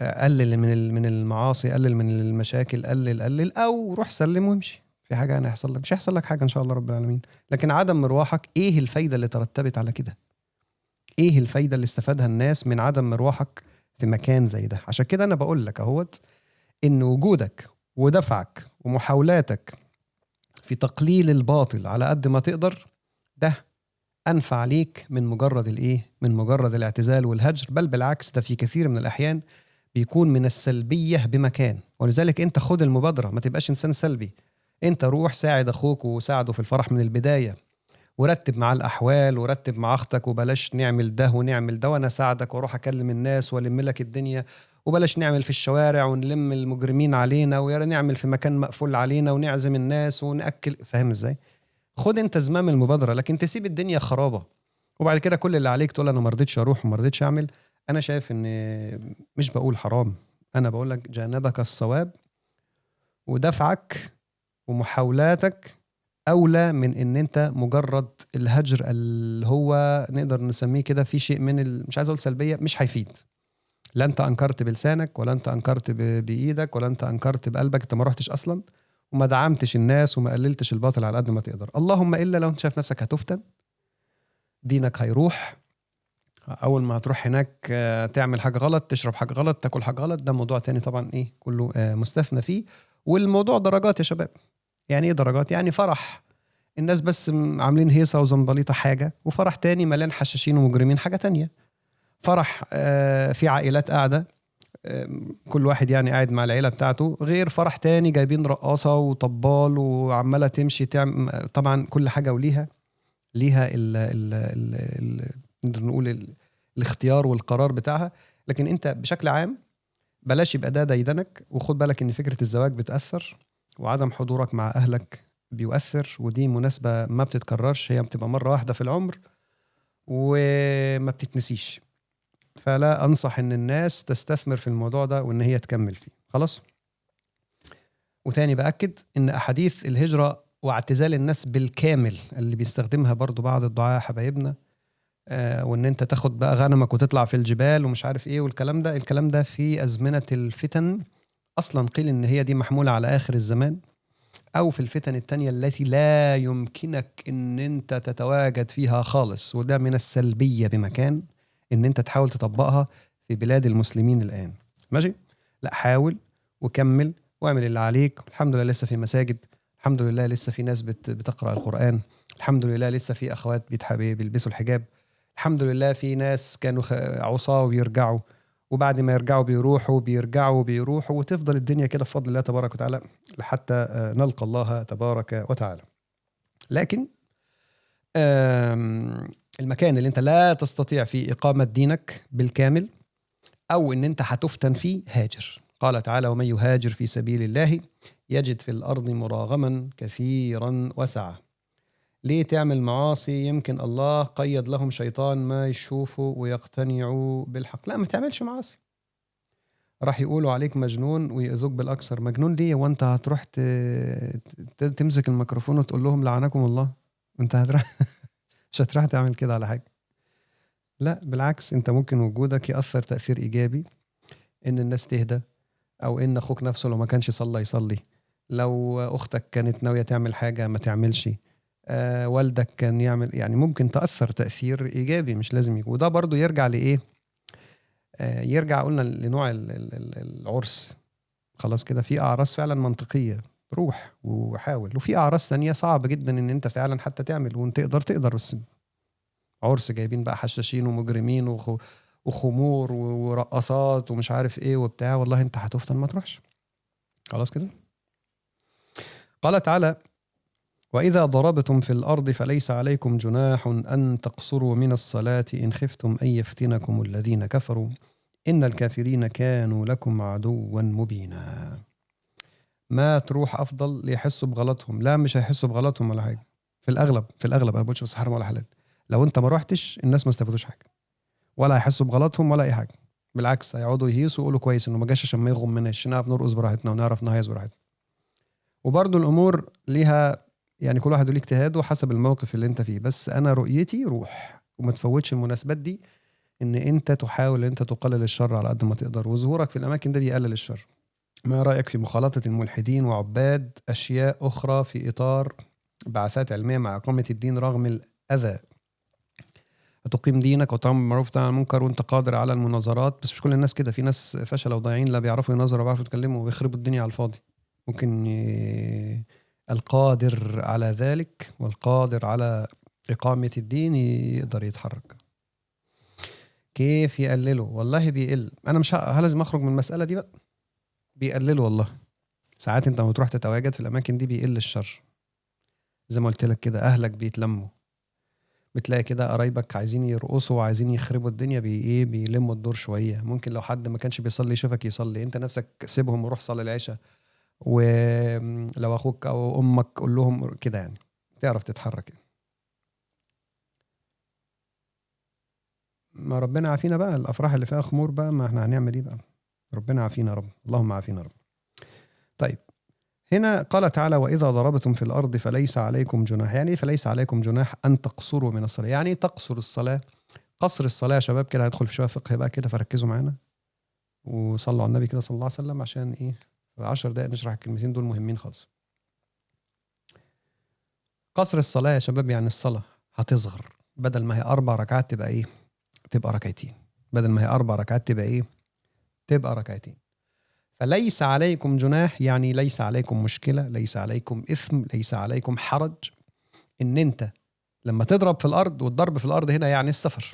قلل من المعاصي، قلل من المشاكل، قلل او روح سلم وامشي. في حاجه يعني هيحصل لك؟ مش هيحصل لك حاجه ان شاء الله رب العالمين. لكن عدم مروحك، ايه الفايده اللي ترتبت على كده؟ ايه الفايده اللي استفادها الناس من عدم مروحك في مكان زي ده؟ عشان كده انا بقول لك اهوت، ان وجودك ودفعك ومحاولاتك في تقليل الباطل على قد ما تقدر، ده انفع ليك من مجرد الايه، من مجرد الاعتزال والهجر. بل بالعكس، ده في كثير من الاحيان بيكون من السلبيه بمكان. ولذلك انت خد المبادره، ما تبقاش انسان سلبي. انت روح ساعد اخوك وساعده في الفرح من البدايه، ورتب مع الاحوال، ورتب مع اختك، وبلاش نعمل ده ونعمل ده، وانا ساعدك واروح اكلم الناس والم لك الدنيا، وبلاش نعمل في الشوارع ونلم المجرمين علينا، ويا نعمل في مكان مقفول علينا ونعزم الناس ونأكل. فاهم ازاي؟ خد انت زمام المبادره، لكن تسيب الدنيا خرابه وبعد كده كل اللي عليك تقول انا ما رضيتش اروح وما رضيتش اعمل. انا شايف ان، مش بقول حرام، انا بقول لك جانبك الصواب، ودفعك ومحاولاتك اولى من ان انت مجرد الهجر اللي هو نقدر نسميه كده في شيء من مش عايز اقول سلبيه، مش هيفيد. لا انت انكرت بلسانك، ولا انت انكرت بايدك، ولا انت انكرت بقلبك، انت ما رحتش اصلا وما دعمتش الناس وما قللتش الباطل على قد ما تقدر. اللهم الا لو انت شايف نفسك هتفتن، دينك هيروح، اول ما هتروح هناك تعمل حاجه غلط، تشرب حاجه غلط، تاكل حاجه غلط، ده موضوع تاني طبعا، ايه كله مستثنى فيه. والموضوع درجات يا شباب. يعني ايه درجات؟ يعني فرح الناس بس عاملين هيصه وزنبليطه حاجه، وفرح تاني مليان حشاشين ومجرمين حاجه تانية. فرح في عائلات قاعده، كل واحد يعني قاعد مع العيله بتاعته، غير فرح تاني جايبين رقاصه وطبال وعماله تمشي تعمل. طبعا كل حاجه وليها نقدر نقول الاختيار والقرار بتاعها. لكن انت بشكل عام بلاش يبقى ده ديدنك. وخد بالك ان فكره الزواج بتاثر، وعدم حضورك مع اهلك بيؤثر، ودي مناسبه ما بتتكررش، هي بتبقى مره واحده في العمر وما بتتنسيش. فلا انصح ان الناس تستثمر في الموضوع ده وان هي تكمل فيه. خلاص. وتاني بأكد ان احاديث الهجرة واعتزال الناس بالكامل اللي بيستخدمها برضو بعض الدعاة حبايبنا، وان انت تاخد بقى غنمك وتطلع في الجبال ومش عارف ايه والكلام ده، الكلام ده في ازمنة الفتن اصلا قيل ان هي دي محمولة على اخر الزمان، او في الفتن التانية التي لا يمكنك ان انت تتواجد فيها خالص. وده من السلبية بمكان ان انت تحاول تطبقها في بلاد المسلمين الان. ماشي؟ لا، حاول وكمل واعمل اللي عليك. الحمد لله لسه في مساجد، الحمد لله لسه في ناس بتقرأ القرآن، الحمد لله لسه في اخوات بيلبسوا الحجاب، الحمد لله في ناس كانوا عصاة ويرجعوا، وبعد ما يرجعوا بيروحوا، وتفضل الدنيا كده بفضل الله تبارك وتعالى لحتى نلقى الله تبارك وتعالى. لكن المكان اللي انت لا تستطيع فيه إقامة دينك بالكامل، أو ان انت هتفتن فيه، هاجر. قال تعالى: ومن يهاجر في سبيل الله يجد في الأرض مراغما كثيرا وسعة. ليه تعمل معاصي؟ يمكن الله قيد لهم شيطان ما يشوفوا ويقتنعوا بالحق. لا، ما تعملش معاصي. راح يقولوا عليك مجنون ويؤذوك بالأكثر. مجنون ليه؟ وانت هتروح تمسك الميكروفون وتقول لهم لعنكم الله؟ انت هتروح مش هتروح تعمل كده على حاجة. لا بالعكس، انت ممكن وجودك يأثر تأثير إيجابي، ان الناس تهدى، او ان اخوك نفسه لو ما كانش صلى يصلي، لو اختك كانت ناوية تعمل حاجة ما تعملش، والدك كان يعمل. يعني ممكن تأثر تأثير إيجابي، مش لازم يكون. وده برضو يرجع لإيه؟ يرجع قلنا لنوع العرس. خلاص كده، في أعراس فعلا منطقية روح وحاول، وفي أعراس ثانية صعب جدا إن أنت فعلا حتى تعمل وأنت تقدر. بس عرس جايبين بقى حشاشين ومجرمين وخمور ورقصات ومش عارف إيه وبتاع، والله أنت هتفتن ما تروحش. خلاص كده. قال تعالى: وإذا ضربتم في الأرض فليس عليكم جناح أن تقصروا من الصلاة إن خفتم أن يفتنكم الذين كفروا إن الكافرين كانوا لكم عدوا مبينا. ما تروح أفضل ليحسوا بغلطهم. لا، مش هيحسوا بغلطهم ولا حاجة. في الأغلب أنا بقولش بس حرام ولا حلال. لو أنت ما روحتش الناس ما استفادوش حاجة، ولا هيحسوا بغلطهم ولا أي حاجة. بالعكس، هيقعدوا يهيسوا ويقولوا كويس إنه ما جاش عشان ما يغمناش، نعرف نرقص براحتنا ونعرف نهيص براحتنا. وبرضو الأمور ليها يعني كل واحد له اجتهاده حسب الموقف اللي انت فيه. بس انا رؤيتي روح وما تفوتش المناسبات دي، ان انت تحاول ان انت تقلل الشر على قد ما تقدر، وظهورك في الاماكن ده بيقلل الشر. ما رايك في مخالطه الملحدين وعباد اشياء اخرى في اطار بعثات علميه مع اقامه الدين رغم الاذى؟ هتقيم دينك وتعمل بالمعروف وتنهى عن المنكر وانت قادر على المناظرات، بس مش كل الناس كده، في ناس فشله وضايعين لا بيعرفوا يناظروا ولا بيعرفوا يتكلموا ويخربوا الدنيا على الفاضي. ممكن القادر على ذلك والقادر على إقامة الدين يقدر يتحرك. كيف يقلله؟ والله بيقل. أنا مش لازم أخرج من المسألة دي بقى. بيقلله والله. ساعات أنت لما تروح تتواجد في الأماكن دي بيقل الشر، زي ما قلت لك كده، أهلك بيتلموا، بتلاقي كده قرايبك عايزين يرقصوا وعايزين يخربوا الدنيا، بيلموا الدور شوية. ممكن لو حد ما كانش بيصلي يشوفك يصلي، أنت نفسك سيبهم وروح صلي العشاء. ولو أخوك أو أمك قول لهم كده، يعني تعرف تتحرك. ما ربنا عافينا بقى، الافراح اللي فيها خمور بقى، ما احنا هنعمل ايه بقى؟ ربنا عافينا رب، اللهم عافينا رب. طيب هنا قال تعالى واذا ضربتم في الارض فليس عليكم جناح. يعني فليس عليكم جناح ان تقصروا من الصلاه، يعني تقصر الصلاه. قصر الصلاه يا شباب كده هيدخل في شويه فقه بقى كده، فركزوا معانا وصلوا على النبي كده صلى الله عليه وسلم، عشان ايه في 10 دقائق نشرح الكلمتين دول مهمين خالص. قصر الصلاه يا شباب يعني الصلاه هتصغر، بدل ما هي 4 ركعات تبقى ايه؟ تبقى ركعتين. بدل ما هي 4 ركعات تبقى ايه؟ تبقى ركعتين. فليس عليكم جناح يعني ليس عليكم مشكلة، ليس عليكم إثم، ليس عليكم حرج إن أنت لما تضرب في الأرض. والضرب في الأرض هنا يعني السفر،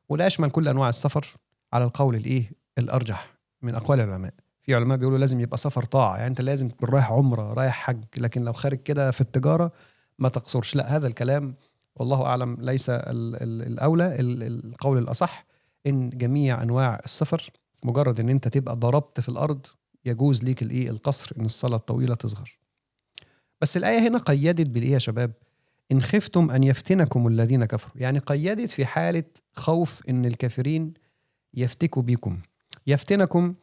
ولا يشمل كل أنواع السفر على القول الأرجح من أقوال العلماء. في علماء بيقولوا لازم يبقى سفر طاعة، يعني أنت لازم تكون رايح عمرة رايح حج، لكن لو خارج كده في التجارة ما تقصرش. لا، هذا الكلام والله أعلم ليس الأولى. القول الأصح إن جميع أنواع السفر مجرد ان انت تبقى ضربت في الارض يجوز ليك القصر، ان الصلاة الطويلة تصغر. بس الآية هنا قيدت بالايه يا شباب؟ ان خفتم ان يفتنكم الذين كفروا، يعني قيدت في حالة خوف ان الكافرين يفتكوا بيكم. يفتنكم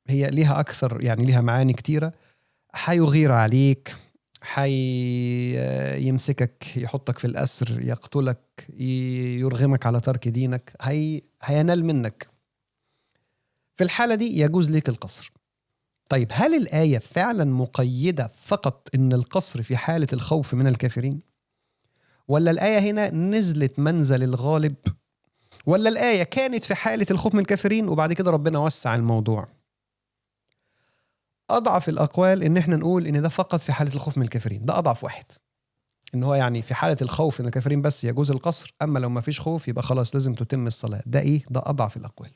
هي ليها اكثر، يعني ليها معاني كتيرة. حيغير عليك، يمسكك، يحطك في الأسر، يقتلك، يرغمك على ترك دينك، هينال منك. في الحالة دي يجوز لك القصر. طيب هل الآية فعلا مقيدة فقط إن القصر في حالة الخوف من الكافرين؟ ولا الآية هنا نزلت منزل الغالب؟ ولا الآية كانت في حالة الخوف من الكافرين وبعد كده ربنا وسع الموضوع؟ أضعف الأقوال إن إحنا نقول إن ده فقط في حالة الخوف من الكافرين، ده أضعف واحد. إن هو يعني في حالة الخوف من الكافرين بس يجوز القصر، أما لو ما فيش خوف يبقى خلاص لازم تتم الصلاة. ده أضعف الأقوال.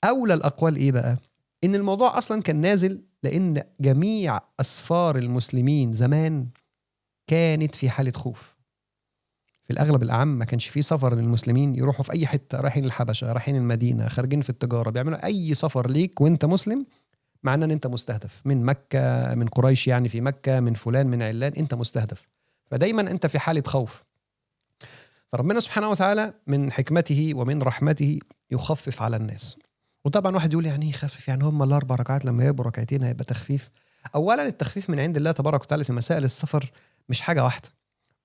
أولى الأقوال إيه بقى؟ إن الموضوع أصلا كان نازل لأن جميع أسفار المسلمين زمان كانت في حالة خوف. في الأغلب الأعم ما كانش فيه سفر للمسلمين يروحوا في أي حتة، رايحين الحبشة، رايحين المدينة، خارجين في التجارة، بيعملوا أي سفر ليك وإنت مسلم، معناه ان انت مستهدف من مكة، من قريش يعني في مكة، من فلان، من علان، انت مستهدف. فدايما انت في حالة خوف. فربنا سبحانه وتعالى من حكمته ومن رحمته يخفف على الناس. وطبعا واحد يقول يعني يخفف، يعني هم ال4 ركعات لما يبقوا ركعتين هيبقى تخفيف؟ اولا التخفيف من عند الله تبارك وتعالى في مسائل السفر مش حاجة واحدة،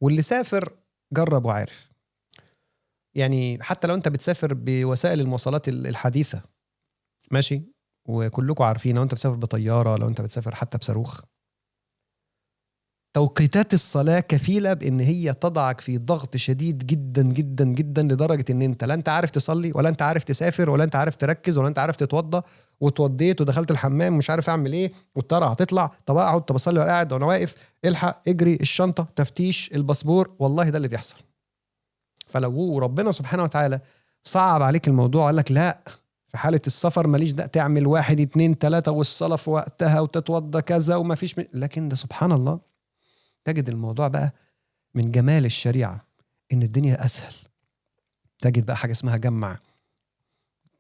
واللي سافر جرب وعارف. يعني حتى لو انت بتسافر بوسائل المواصلات الحديثة ماشي، وكلكم عارفين لو انت بتسافر بطيارة، لو انت بتسافر حتى بصاروخ، توقيتات الصلاة كفيلة بان هي تضعك في ضغط شديد جدا جدا جدا، لدرجة ان انت لا انت عارف تصلي، ولا انت عارف تسافر، ولا انت عارف تركز، ولا انت عارف تتوضى، وتوضيت ودخلت الحمام مش عارف اعمل ايه، والطيارة هتطلع، طب اقعد، طب اصلي ولا قاعد، وانا واقف، الحق اجري، الشنطة، تفتيش، الباسبور. والله ده اللي بيحصل. فلو ربنا سبحانه وتعالى صعب عليك الموضوع، قال لك لا، في حالة السفر ماليش ده، تعمل 1 2 3 والصلاة في وقتها وتتوضى كذا وما فيش لكن ده سبحان الله تجد الموضوع بقى من جمال الشريعة إن الدنيا أسهل. تجد بقى حاجة اسمها جمع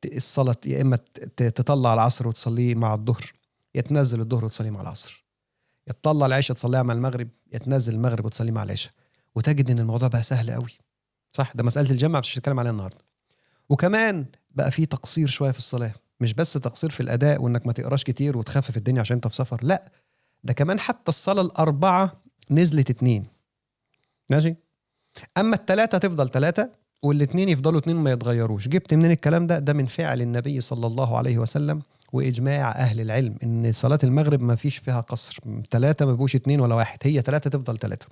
الصلاة، يا إما تطلع العصر وتصليه مع الظهر، يتنزل الظهر وتصليه مع العصر، يتطلع العشاء تصليها مع المغرب، يتنزل المغرب وتصليه مع العشاء. وتجد إن الموضوع بقى سهل قوي. صح، ده مسألة الجمع مش هنتكلم عليها النهاردة. وكمان بقى فيه تقصير شوية في الصلاة، مش بس تقصير في الأداء وإنك ما تقراش كتير وتخفف الدنيا عشان انت في سفر، لا، ده كمان حتى الصلاة 4 نزلت 2 ماشي. اما الثلاثه تفضل ثلاثه والاثنين يفضلوا اثنين ما يتغيروش. جبت منين الكلام ده؟ ده من فعل النبي صلى الله عليه وسلم واجماع اهل العلم ان صلاه المغرب ما فيش فيها قصر، ثلاثه ما بقوش اثنين ولا واحد، هي ثلاثه تفضل ثلاثه.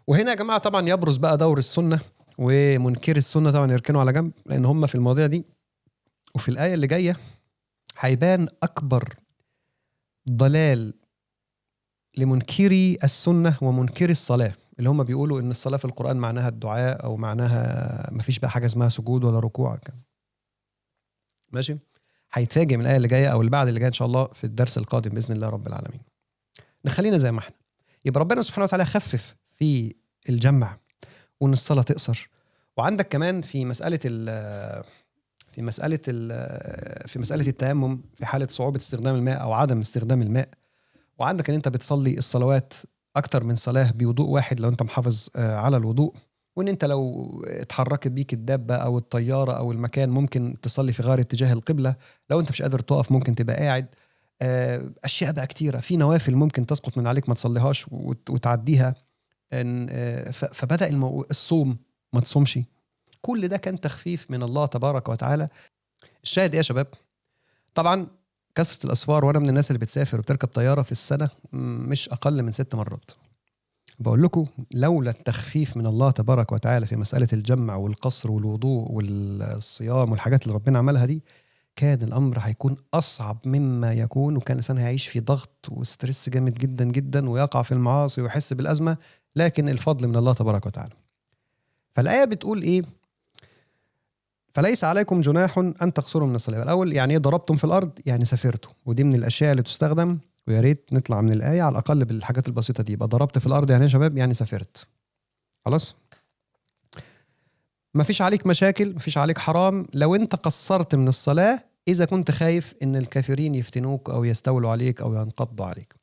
وهنا يا جماعه طبعا يبرز بقى دور السنه، ومنكر السنه طبعا يركنوا على جنب، لان هم في المواضيع دي وفي الايه اللي جايه هيبان اكبر ضلال لمنكري السنه ومنكري الصلاه، اللي هم بيقولوا ان الصلاه في القران معناها الدعاء او معناها ما فيش بقى حاجه اسمها سجود ولا ركوع. ماشي، هيتفاجئ من الايه اللي جايه او اللي بعد اللي جايه ان شاء الله في الدرس القادم باذن الله رب العالمين. نخلينا زي ما احنا. يبقى ربنا سبحانه وتعالى خفف في الجمع وان الصلاه تقصر. وعندك كمان في مساله التيمم في حاله صعوبه استخدام الماء او عدم استخدام الماء. وعندك ان انت بتصلي الصلوات اكتر من صلاه بوضوء واحد لو انت محافظ على الوضوء، وان انت لو اتحركت بيك الدابه او الطياره او المكان ممكن تصلي في غير اتجاه القبله، لو انت مش قادر تقف ممكن تبقى قاعد. اشياء بقى كتيره، في نوافل ممكن تسقط من عليك ما تصليهاش وتعديها. فبدا الصوم ما تصومش. كل ده كان تخفيف من الله تبارك وتعالى. الشاهد ايه يا شباب؟ طبعا كثرة الأسفار، وأنا من الناس اللي بتسافر وبتركب طيارة في السنة مش أقل من 6 مرات. بقول لكم لولا التخفيف من الله تبارك وتعالى في مسألة الجمع والقصر والوضوء والصيام والحاجات اللي ربنا عملها دي، كان الأمر هيكون أصعب مما يكون، وكان الإنسان هيعيش في ضغط وستريس جامد جدا جدا ويقع في المعاصي ويحس بالأزمة. لكن الفضل من الله تبارك وتعالى. فالآية بتقول إيه؟ فليس عليكم جناح أن تقصروا من الصلاة. الأول يعني ضربتم في الأرض، يعني سافرتوا، ودي من الأشياء اللي تستخدم. ويا ريت نطلع من الآية على الأقل بالحاجات البسيطة دي. يبقى ضربت في الأرض يعني يا شباب يعني سافرت، خلاص. ما فيش عليك مشاكل، ما فيش عليك حرام لو أنت قصرت من الصلاة، إذا كنت خايف إن الكافرين يفتنوك أو يستولوا عليك أو ينقضوا عليك.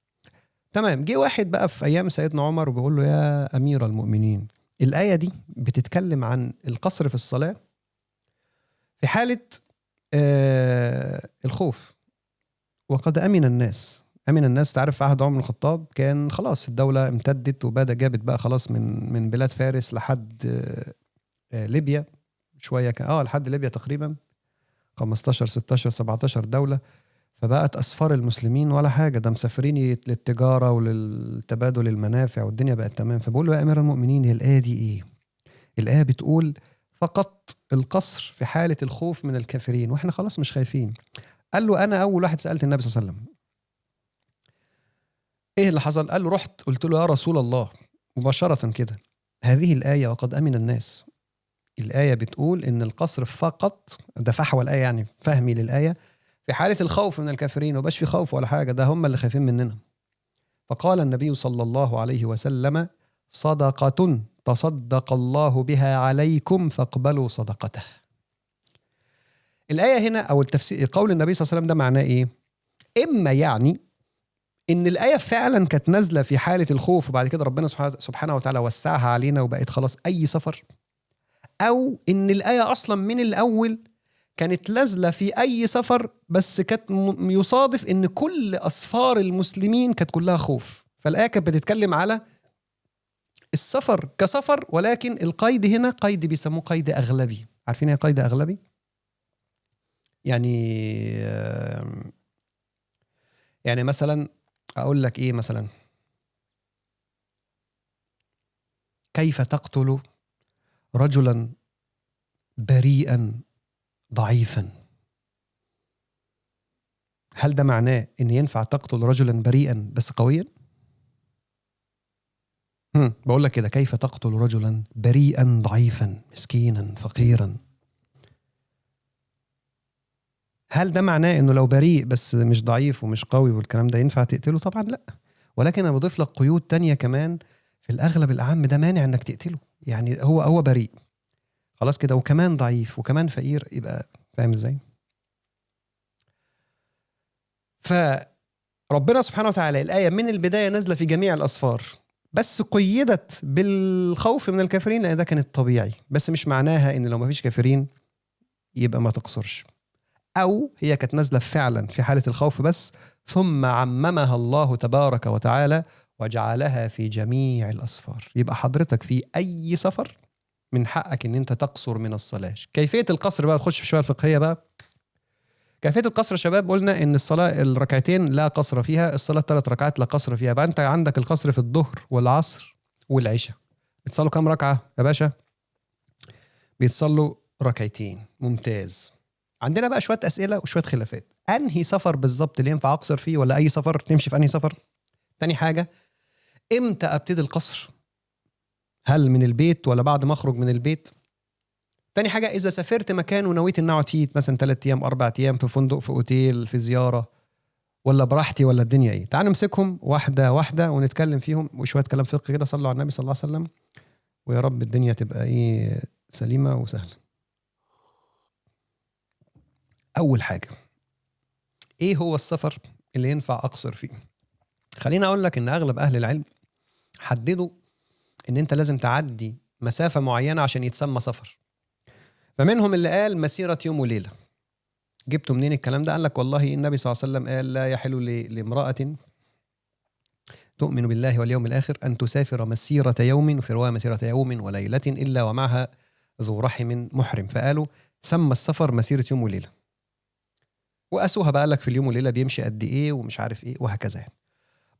تمام. جه واحد بقى في أيام سيدنا عمر وبيقول له يا أمير المؤمنين، الآية دي بتتكلم عن القصر في الصلاة في حالة الخوف. وقد أمن الناس تعرف في عهد عمر بن الخطاب كان خلاص الدولة امتدت وبدأ جابت بقى خلاص من بلاد فارس لحد ليبيا شوية لحد ليبيا تقريبا 15 16 17 دولة. فبقت أسفار المسلمين ولا حاجة، ده مسافرين للتجارة وللتبادل المنافع والدنيا بقت تمام. فبقول له يا أمير المؤمنين هي الآية دي إيه؟ الآية بتقول فقط القصر في حالة الخوف من الكافرين، وإحنا خلاص مش خايفين. قال له أنا أول واحد سألت النبي صلى الله عليه وسلم إيه اللي حصل؟ قال له رحت قلت له يا رسول الله مباشرة كده هذه الآية وقد أمن الناس. الآية بتقول إن القصر فقط، ده فحوى الآية يعني فهمي للآية، في حالة الخوف من الكافرين، وباش في خوف ولا حاجة، ده هم اللي خايفين مننا. فقال النبي صلى الله عليه وسلم صدقة تصدق الله بها عليكم فاقبلوا صدقته. الآية هنا أو التفسير قول النبي صلى الله عليه وسلم ده معناه إيه؟ إما يعني إن الآية فعلا كانت نازلة في حالة الخوف وبعد كده ربنا سبحانه وتعالى وسعها علينا وبقت خلاص أي سفر، أو إن الآية أصلا من الأول كانت نازلة في أي سفر بس كانت يصادف إن كل أسفار المسلمين كانت كلها خوف. فالآية كانت بتتكلم على السفر كسفر، ولكن القيد هنا قيد بيسموه قيد أغلبي. عارفين ايه قيد أغلبي؟ يعني مثلا أقول لك إيه، مثلا كيف تقتل رجلا بريئا ضعيفا؟ هل ده معناه إن ينفع تقتل رجلا بريئا بس قويا؟ بقول لك كده كيف تقتل رجلا بريئا ضعيفا مسكينا فقيرا؟ هل ده معناه انه لو بريء بس مش ضعيف ومش قوي والكلام ده ينفع تقتله؟ طبعا لا. ولكن انا بضيف لك قيود تانية كمان في الاغلب العام ده مانع انك تقتله. يعني هو بريء خلاص كده وكمان ضعيف وكمان فقير، يبقى فاهم ازاي؟ فربنا سبحانه وتعالى الآية من البداية نازلة في جميع الأسفار، بس قيدت بالخوف من الكافرين لأن ده كان الطبيعي، بس مش معناها إن لو ما فيش كافرين يبقى ما تقصرش. أو هي كانت نازلة فعلا في حالة الخوف بس، ثم عممها الله تبارك وتعالى وجعلها في جميع الأسفار. يبقى حضرتك في أي سفر من حقك ان انت تقصر من الصلاة. كيفية القصر بقى، تخش في شوية الفقهية بقى. كيفية القصر يا شباب، قلنا ان الصلاة الركعتين لا قصر فيها، الصلاة 3 ركعات لا قصر فيها. بقى انت عندك القصر في الظهر والعصر والعشاء. بتصلوا كام ركعة يا باشا؟ بيتصلوا ركعتين. ممتاز. عندنا بقى شوية أسئلة وشوية خلافات. أنهي سفر بالظبط اللي ينفع أقصر فيه، ولا أي سفر تمشي في أنهي سفر؟ تاني حاجة، إمتى أبتدي القصر؟ هل من البيت ولا بعد ما أخرج من البيت؟ تاني حاجة، إذا سافرت مكان ونويت إن أقعد فيه مثلا 3 أيام 4 أيام في فندق في أوتيل في زيارة، ولا براحتي، ولا الدنيا إيه؟ تعالوا نمسكهم واحدة واحدة ونتكلم فيهم وشوية كلام فقهي كده. صلوا على النبي صلى الله عليه وسلم، ويا رب الدنيا تبقى إيه سليمة وسهلة. أول حاجة، إيه هو السفر اللي ينفع أقصر فيه؟ خلينا أقول لك إن أغلب أهل العلم حددوا إن أنت لازم تعدي مسافة معينة عشان يتسمى سفر. فمنهم اللي قال مسيرة يوم وليلة. جبتوا منين الكلام ده؟ قال لك والله النبي صلى الله عليه وسلم قال لا يحل لامرأة تؤمن بالله واليوم الآخر أن تسافر مسيرة يوم، وفي رواية مسيرة يوم وليلة، إلا ومعها ذو رحم محرم. فقالوا سمى السفر مسيرة يوم وليلة. وقاسوها بقى لك في اليوم وليلة بيمشي قد إيه ومش عارف إيه وهكذا.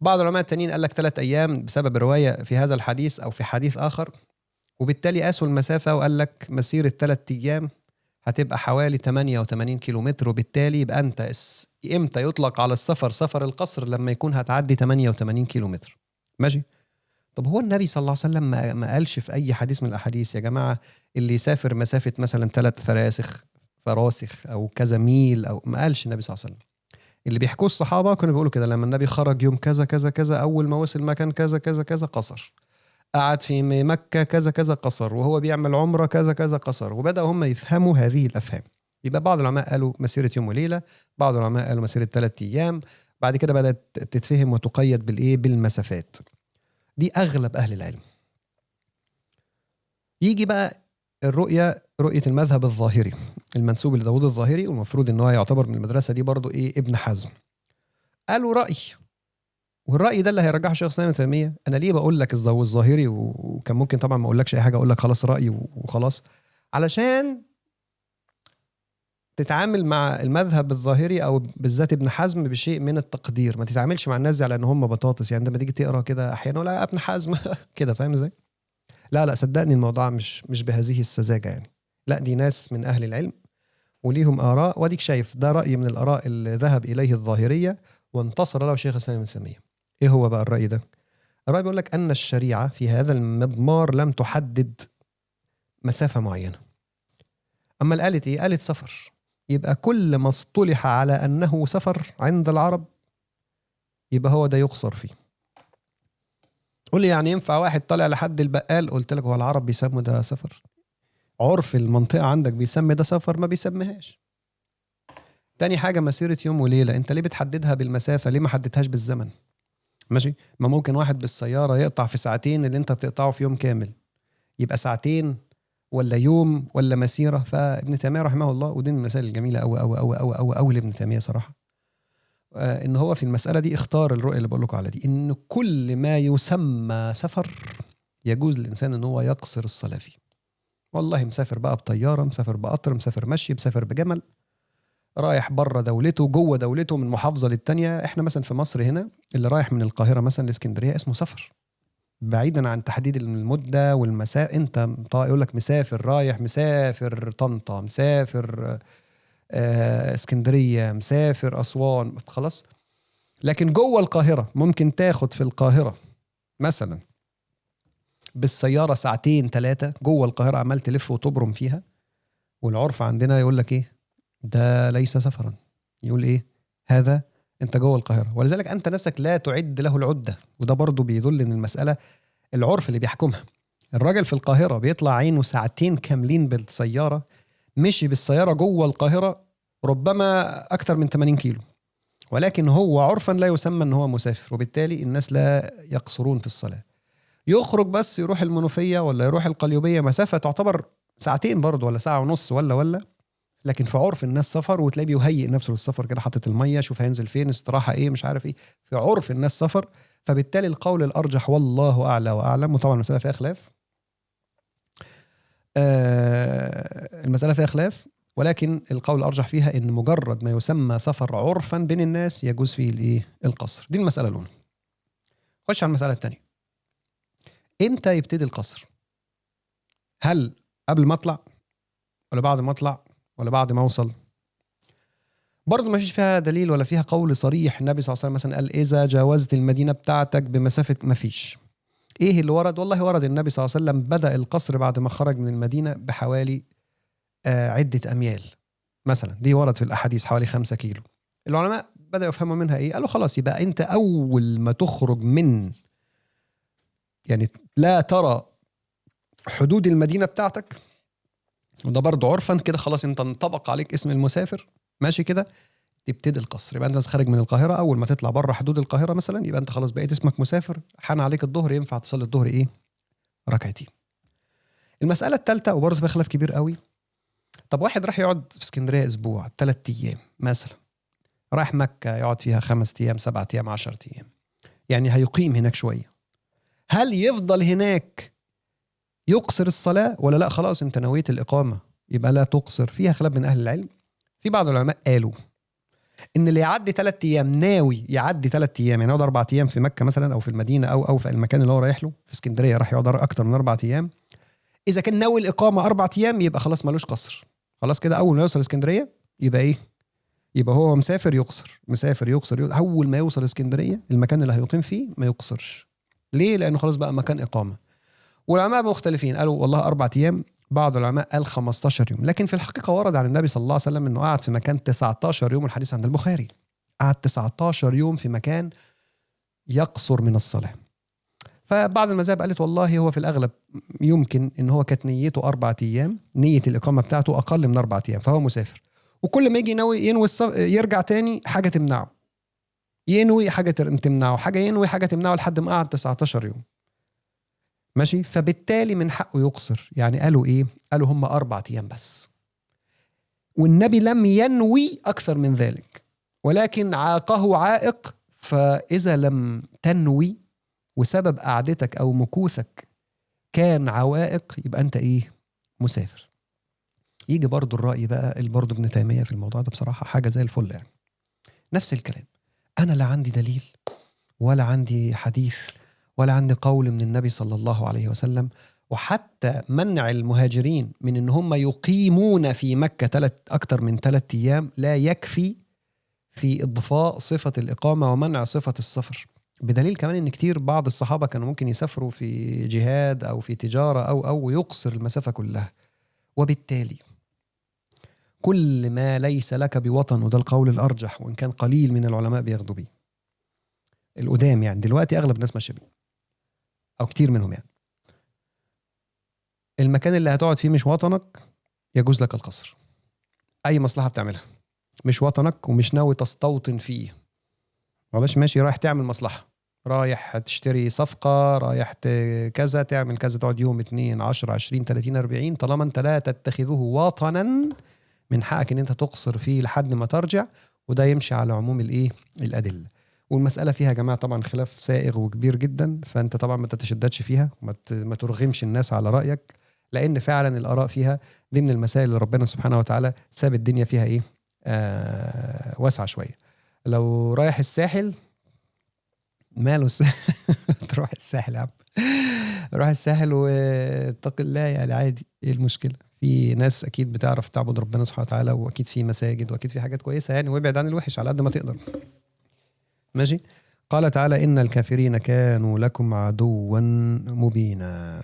بعض العلماء التانيين قال لك 3 أيام بسبب رواية في هذا الحديث أو في حديث آخر، وبالتالي قاسوا المسافة وقال لك مسيرة 3 أيام هتبقى حوالي 88 كيلومتر. وبالتالي يبقى أنت إمتى يطلق على السفر سفر القصر؟ لما يكون هتعدي 88 كيلومتر. ماشي؟ طب هو النبي صلى الله عليه وسلم ما قالش في أي حديث من الأحاديث يا جماعة اللي يسافر مسافة مثلا 3 فراسخ أو كذا ميل؟ أو ما قالش النبي صلى الله عليه وسلم. اللي بيحكوا الصحابة كانوا بيقولوا كده، لما النبي خرج يوم كذا كذا كذا، أول ما وصل مكان كذا كذا كذا قصر، قعد في مكة كذا كذا قصر، وهو بيعمل عمرة كذا كذا قصر. وبدأوا هم يفهموا هذه الأفهام. يبقى بعض العلماء قالوا مسيرة يوم وليلة، بعض العلماء قالوا مسيرة 3 أيام. بعد كده بدأت تتفهم وتقيد بالإيه؟ بالمسافات. دي أغلب أهل العلم. يجي بقى رؤية المذهب الظاهري المنسوب لداود الظاهري، والمفروض إنه يعتبر من المدرسة دي برضو إيه؟ ابن حزم. قالوا رأي، والرأي ده اللي هيرجحه شيخ الإسلام ابن تيمية. أنا ليه بقول لك الظاهري؟ وكان ممكن طبعا ما أقولكش أي حاجة، أقول لك خلاص رأي وخلاص، علشان تتعامل مع المذهب الظاهري أو بالذات ابن حزم بشيء من التقدير. ما تتعاملش مع الناس دي على أن هم بطاطس. يعني لما تيجي تقرأ كده أحيانا لا ابن حزم كده، فاهم إزاي؟ لا صدقني الموضوع مش بهذه السذاجة يعني. لا، دي ناس من أهل العلم وليهم آراء، وديك شايف ده رأي من الآراء اللي ذهب إليه الظاهرية وانتصر له شيخ الإسلام ابن تيمية. إيه هو بقى الرأي ده؟ الرأي بيقول لك أن الشريعة في هذا المضمار لم تحدد مسافة معينة. أما اللي قالت إيه؟ قالت سفر. يبقى كل ما اصطلح على أنه سفر عند العرب يبقى هو ده يقصر فيه. قول لي يعني ينفع واحد طالع لحد البقال؟ قلت لك هو العرب بيسموا ده سفر؟ عرف المنطقة عندك بيسمي ده سفر؟ ما بيسميهاش. تاني حاجة، مسيرة يوم وليلة، انت ليه بتحددها بالمسافة؟ ليه ما حددتهاش بالزمن؟ ماشي؟ ما ممكن واحد بالسيارة يقطع في ساعتين اللي انت بتقطعه في يوم كامل، يبقى ساعتين ولا يوم ولا مسيرة. فابن تيمية رحمه الله، ودي من المسائل الجميلة أو لابن تيمية صراحة، إن هو في المسألة دي اختار الرؤية اللي بقول لكم على دي، إن كل ما يسمى سفر يجوز للإنسان إن هو يقصر الصلاة فيه. والله مسافر بقى بطيارة، مسافر بقطر، مسافر مشي، مسافر بجمل، رايح بره دولته، جوه دولته، من محافظة للتانية. احنا مثلا في مصر هنا اللي رايح من القاهرة مثلا لإسكندرية اسمه سفر، بعيدا عن تحديد المدة والمساء. انت يقول لك مسافر رايح، مسافر طنطا، مسافر اسكندرية، مسافر أسوان، خلاص. لكن جوه القاهرة ممكن تاخد في القاهرة مثلا بالسيارة 2 3 ساعات جوه القاهرة، عمال تلف وتبرم فيها. والعرف عندنا يقول لك ايه؟ ده ليس سفرا. يقول ايه؟ هذا انت جوه القاهرة، ولذلك انت نفسك لا تعد له العدة. وده برضو بيدل ان المسألة العرف اللي بيحكمها. الراجل في القاهرة بيطلع عينه 2 ساعات كاملين بالسيارة، مشي بالسيارة جوه القاهرة ربما أكتر من 80 كيلو، ولكن هو عرفا لا يسمى أنه هو مسافر، وبالتالي الناس لا يقصرون في الصلاة. يخرج بس يروح المنوفية ولا يروح القليوبية، مسافة تعتبر 2 ساعات برضو ولا 1.5 ساعة ولا، لكن في عرف الناس سفر. وتلاقيه بيهيئ نفسه للسفر كده، حاطط المية، شوف هينزل فين، استراحة ايه، مش عارف ايه. في عرف الناس سفر. فبالتالي القول الأرجح والله أعلى وأعلم، وطبعا المسألة فيها خلاف، المسألة فيها خلاف، ولكن القول الأرجح فيها إن مجرد ما يسمى سفر عرفا بين الناس يجوز فيه الإيه؟ القصر. دي المسألة الأولى. خش على المسألة الثانية. إمتى يبتدي القصر؟ هل قبل ما أطلع ولا بعد ما أطلع ولا بعد ما أوصل؟ برضو ما فيش فيها دليل ولا فيها قول صريح. النبي صلى الله عليه وسلم مثلا قال إذا جاوزت المدينة بتاعتك بمسافة، ما فيش. إيه اللي ورد؟ والله ورد النبي صلى الله عليه وسلم بدأ القصر بعد ما خرج من المدينة بحوالي عدة أميال مثلا، دي ورد في الأحاديث حوالي 5 كيلو. العلماء بدأوا يفهموا منها إيه؟ قالوا خلاص يبقى أنت أول ما تخرج من، يعني لا ترى حدود المدينة بتاعتك، وده برضو عرفا كده خلاص أنت انطبق عليك اسم المسافر، ماشي كده، تبتدي القصر. يبقى أنت خارج من القاهرة، أول ما تطلع بره حدود القاهرة مثلا يبقى أنت خلاص بقيت اسمك مسافر، حان عليك الظهر، ينفع تصلي الظهر إيه؟ ركعتين. المسألة الثالثة وبرضو فيها خلاف كبير قوي. طب واحد راح يقعد في اسكندرية أسبوع 3 أيام مثلا، رايح مكة يقعد فيها 5 أيام 7 أيام 10 أيام، يعني هيقيم هناك شوية، هل يفضل هناك يقصر الصلاة ولا لا خلاص انت نويت الإقامة يبقى لا تقصر؟ فيها خلاف من أهل العلم. في بعض العلماء قالوا إن اللي يعدي 3 أيام ناوي يعدي 3 أيام، يعني يقعد 4 أيام في مكة مثلا أو في المدينة أو في المكان اللي هو رايح له، في اسكندرية راح يقعد أكتر من 4 أيام، إذا كان ناوي الإقامة 4 أيام يبقى خلاص ملوش قصر. خلاص كده أول ما يوصل اسكندرية يبقى إيه؟ يبقى هو مسافر يقصر، مسافر يقصر. أول ما يوصل اسكندرية المكان اللي هيقيم فيه ما يقصرش. ليه؟ لأنه خلاص بقى مكان إقامة. والعلماء مختلفين، قالوا والله 4 أيام، بعض العلماء قال 15 يوم، لكن في الحقيقة ورد عن النبي صلى الله عليه وسلم أنه قعد في مكان 19 يوم، الحديث عند البخاري، قعد 19 يوم في مكان يقصر من الصلاة. فبعض المذاهب قالت والله هو في الأغلب يمكن إن هو كانت نيته 4 أيام، نية الإقامة بتاعته أقل من 4 أيام، فهو مسافر، وكل ما يجي ينوي يرجع تاني حاجة تمنعه، ينوي حاجة تمنعه، حاجة ينوي حاجة تمنعه، لحد ما قعد 19 يوم ماشي. فبالتالي من حقه يقصر. يعني قالوا إيه؟ قالوا هم 4 أيام بس، والنبي لم ينوي أكثر من ذلك، ولكن عاقه عائق. فإذا لم تنوي وسبب قعدتك أو مكوثك كان عوائق يبقى أنت إيه؟ مسافر. يجي برضو الرأي بقى برضو ابن تيمية في الموضوع ده، بصراحة حاجة زي الفل، يعني نفس الكلام. أنا لا عندي دليل ولا عندي حديث ولا عندي قول من النبي صلى الله عليه وسلم، وحتى منع المهاجرين من إن هم يقيمون في مكة أكتر من 3 أيام لا يكفي في إضفاء صفة الإقامة ومنع صفة السفر. بدليل كمان إن كتير بعض الصحابة كانوا ممكن يسافروا في جهاد أو في تجارة أو يقصر المسافة كلها. وبالتالي كل ما ليس لك بوطن، وده القول الأرجح وإن كان قليل من العلماء بياخدوا بيه القدام، يعني دلوقتي أغلب الناس ماشية بيه أو كتير منهم، يعني المكان اللي هتقعد فيه مش وطنك يجوز لك القصر. أي مصلحة بتعملها مش وطنك ومش ناوي تستوطن فيه، معلش ماشي، رايح تعمل مصلحة، رايح تشتري صفقة، رايح كذا تعمل كذا، تقعد يوم 2 10 20 30 40، طالما انت لا تتخذه وطنا من حقك ان انت تقصر فيه لحد ما ترجع. وده يمشي على عموم الأدلة. والمسألة فيها يا جماعة طبعا خلاف سائغ وكبير جدا، فانت طبعا ما تتشددش فيها وما ترغمش الناس على رأيك، لأن فعلا الآراء فيها دي من المسائل اللي ربنا سبحانه وتعالى ساب الدنيا فيها ايه واسعة شوية. لو رايح الساحل ماله الساحل تروح الساحل يا عم، روح الساحل واتق الله، يعني عادي، ايه المشكلة؟ في ناس اكيد بتعرف تعبد ربنا سبحانه وتعالى، واكيد في مساجد واكيد في حاجات كويسة يعني، وابعد عن الوحش على قد ما تقدر. ماشي. قال تعالى إن الكافرين كانوا لكم عدوا مبينا.